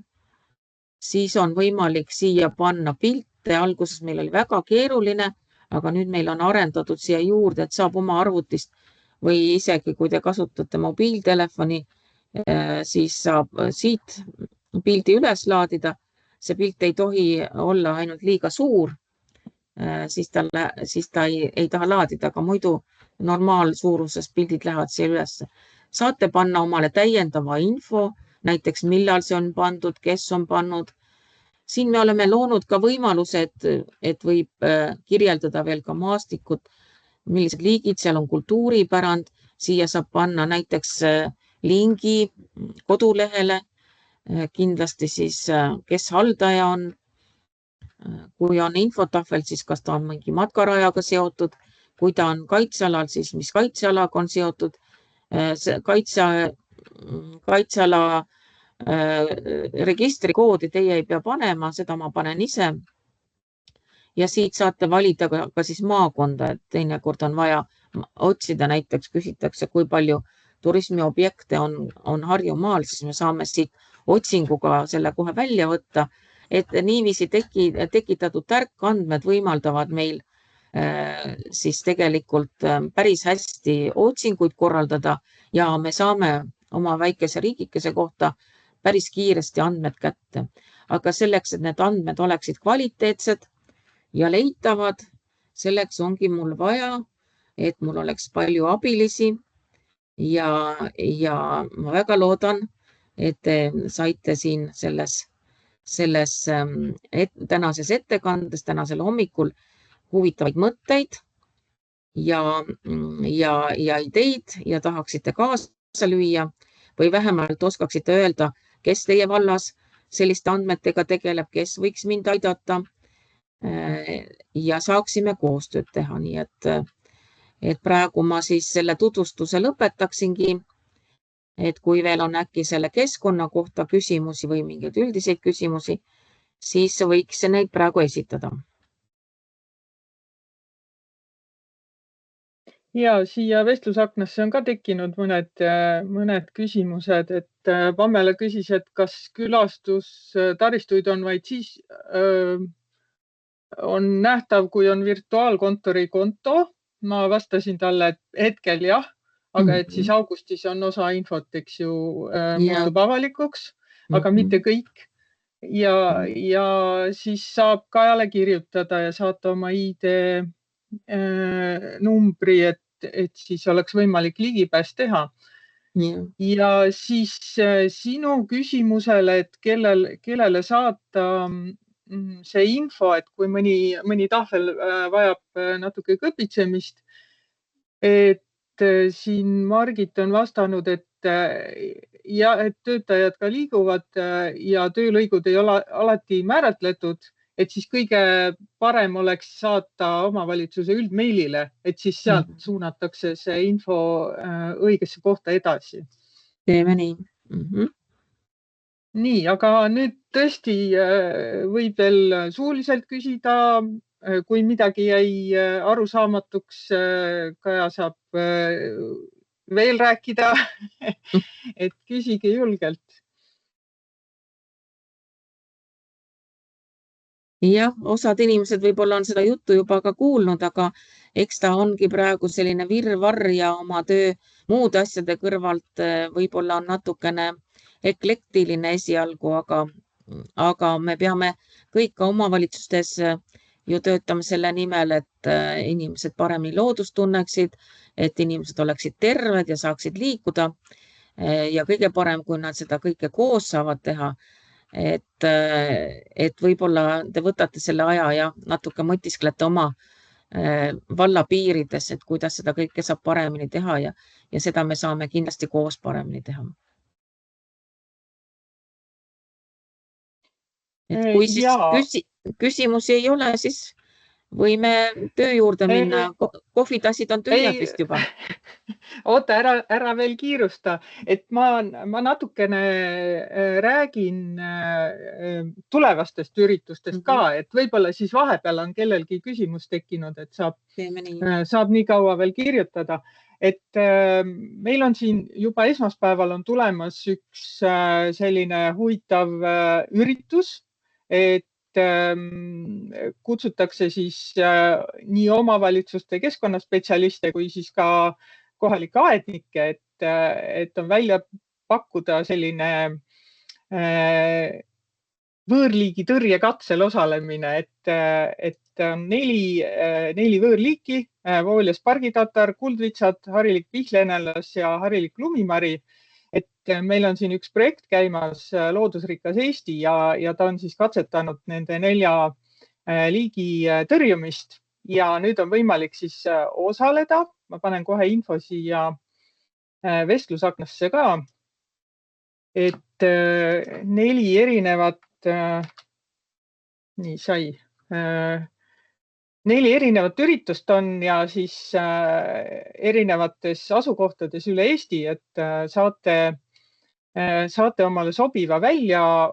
Siis on võimalik siia panna pilte. Alguses meil oli väga keeruline, aga nüüd meil on arendatud siia juurde, et saab oma arvutist või isegi kui te kasutate mobiiltelefoni siis saab siit pildi üles laadida. See pilt ei tohi olla ainult liiga suur, siis ta ei taha laadida, aga muidu normaalsuuruses pildid lähevad siia üles. Saate panna omale täiendava info, näiteks millal see on pandud, kes on pannud. Siin me oleme loonud ka võimaluse, et võib kirjeldada veel ka maastikut, millised liigid, seal on kultuuripärand. Siia saab panna näiteks lingi kodulehele, kindlasti siis, kes haldaja on. Kui on infotahvel, siis kas ta on mingi matkarajaga seotud. Kui ta on kaitsealal, siis mis kaitsealaga on seotud. Kaitseala registrikoodi teie ei pea panema, seda ma panen ise. Ja siit saate valida ka siis maakonda, et teinekord on vaja otsida, näiteks küsitakse, kui palju turismiobjekte on Harjumaal, siis me saame siit otsinguga selle kohe välja võtta, et niiviisi tekitatud tärkandmed võimaldavad meil siis tegelikult päris hästi otsinguid korraldada ja me saame oma väikese riigikese kohta päris kiiresti andmed kätte. Aga selleks, et need andmed oleksid kvaliteetsed ja leitavad, selleks ongi mul vaja, et mul oleks palju abilisi ja ma väga loodan, et te saite siin selles tänases ettekandes, tänasel hommikul huvitavaid mõtteid ja ideid ja tahaksite kaasa lüüa või vähemalt oskaksite öelda, kes teie vallas selliste andmetega tegeleb, kes võiks mind aidata ja saaksime koostööd teha. Nii et praegu ma siis selle tutvustuse lõpetaksingi, et kui veel on äkki selle keskkonna kohta küsimusi või mingeid üldiseid küsimusi, siis võiks neid praegu esitada. Ja siia vestlusaknasse on ka tekkinud mõned küsimused, et Pamela küsis, et kas külastustaristuid on vaid siis on nähtav, kui on virtuaalkontori konto. Ma vastasin talle, et hetkel jah, aga et siis augustis on osa infot, eks ju, muutub avalikuks, aga mitte kõik. Ja siis saab Kajale kirjutada ja saata oma ID numbri, et siis oleks võimalik ligipääs teha. Ja siis sinu küsimusele, et kellele saata see info, et kui mõni tahvel vajab natuke kõpitsemist, et siin Margit on vastanud, et töötajad ka liiguvad ja töölõigud ei ole alati määratletud, et siis kõige parem oleks saata omavalitsuse üldmeilile, et siis sealt suunatakse see info õigesse kohta edasi. Teeme nii. Nii, aga nüüd tõesti võib veel suuliselt küsida, kui midagi jäi arusaamatuks, Kaja saab veel rääkida, et küsige julgelt. Jah, osad inimesed võib-olla on seda juttu juba ka kuulnud, aga eks ta ongi praegu selline virvarr ja oma töö muude asjade kõrvalt võib-olla on natukene eklektiline esialgu, aga me peame kõik ka omavalitsustes ju töötama selle nimel, et inimesed paremini loodust tunneksid, et inimesed oleksid terved ja saaksid liikuda ja kõige parem, kui nad seda kõike koos saavad teha. Et võib-olla te võtate selle aja ja natuke mõtisklete oma valla piirides, et kuidas seda kõike saab paremini teha ja seda me saame kindlasti koos paremini teha. Et kui siis küsimusi ei ole, siis võime töö juurde minna. Kohvitassid on tühjad vist juba. Oota, ära veel kiirusta, et ma natukene räägin tulevastest üritustest ka, et võib-olla siis vahepeal on kellelgi küsimus tekkinud, et saab nii kaua veel kirjutada. Et meil on siin juba esmaspäeval on tulemas üks selline huvitav üritus, et kutsutakse siis nii omavalitsuste keskkonnaspetsialiste kui siis ka kohalikke aednikke, et on välja pakkuda selline võõrliigi tõrjekatsel osalemine, et on neli võõrliiki, Voolias pargitatar, kuldvitsad, harilik pihleenelas ja harilik lumimari. Et meil on siin üks projekt käimas, Loodusrikas Eesti, ja ta on siis katsetanud nende 4 liigi tõrjumist ja nüüd on võimalik siis osaleda. Ma panen kohe info siia vestlusaknasse ka, et 4 erinevat, nii sai, 4 erinevat üritust on ja siis erinevates asukohtades üle Eesti, et saate omale sobiva välja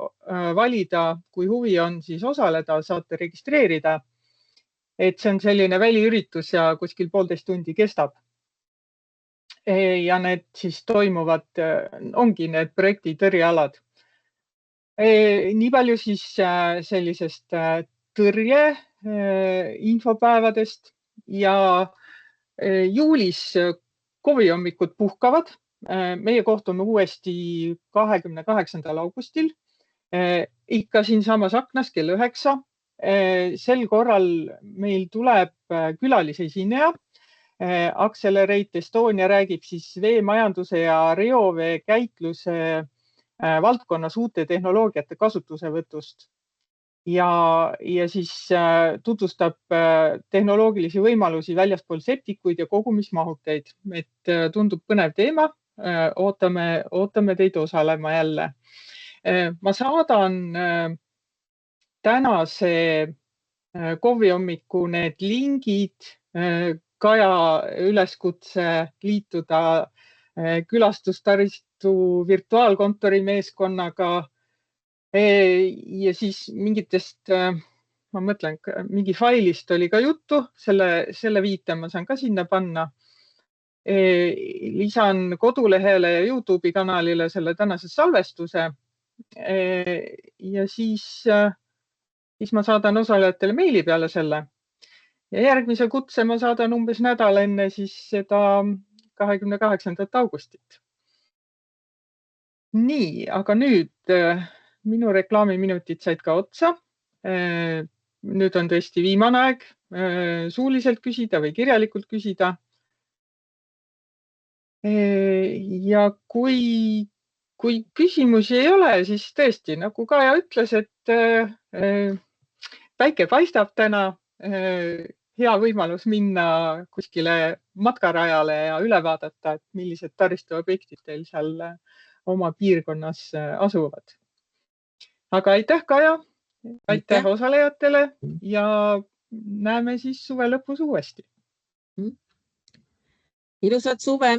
valida, kui huvi on, siis osaleda, saate registreerida. Et see on selline väliüritus ja kuskil 1,5 tundi kestab. Ja need siis toimuvad, ongi need projekti tõrjealad. Nii palju siis sellisest tõrje infopäevadest ja juulis KOV-hommikud puhkavad. Meie kohtume uuesti 28. augustil, ikka siinsamas aknas kell 9. Sel korral meil tuleb külalisesineja. Accelerate Estonia räägib siis veemajanduse ja reovee käitluse valdkonnas uute tehnoloogiate kasutusevõtust ja siis tutvustab tehnoloogilisi võimalusi väljaspool septikuid ja kogumismahuteid. Et tundub põnev teema. Ootame teid osalema jälle. Ma saadan tänase KOV-hommiku need lingid, Kaja üleskutse liituda külastustaristu virtuaalkontori meeskonnaga ja siis mingitest, ma mõtlen, mingi failist oli ka juttu, selle viite ma saan ka sinna panna. Lisan kodulehele ja YouTube'i kanalile selle tänase salvestuse ja siis ma saadan osalejatele meili peale selle. Ja järgmise kutse ma saadan umbes nädal enne siis seda 28. augustit. Nii, aga nüüd minu reklaamiminutid said ka otsa. Nüüd on tõesti viimane aeg suuliselt küsida või kirjalikult küsida. Ja kui küsimusi ei ole, siis tõesti, nagu Kaja ütles, et päike paistab täna, hea võimalus minna kuskile matkarajale ja üle vaadata, et millised taristuobjektid teil seal oma piirkonnas asuvad. Aga aitäh, Kaja, aitäh osalejatele ja näeme siis suve lõpus uuesti. Ilusat suve!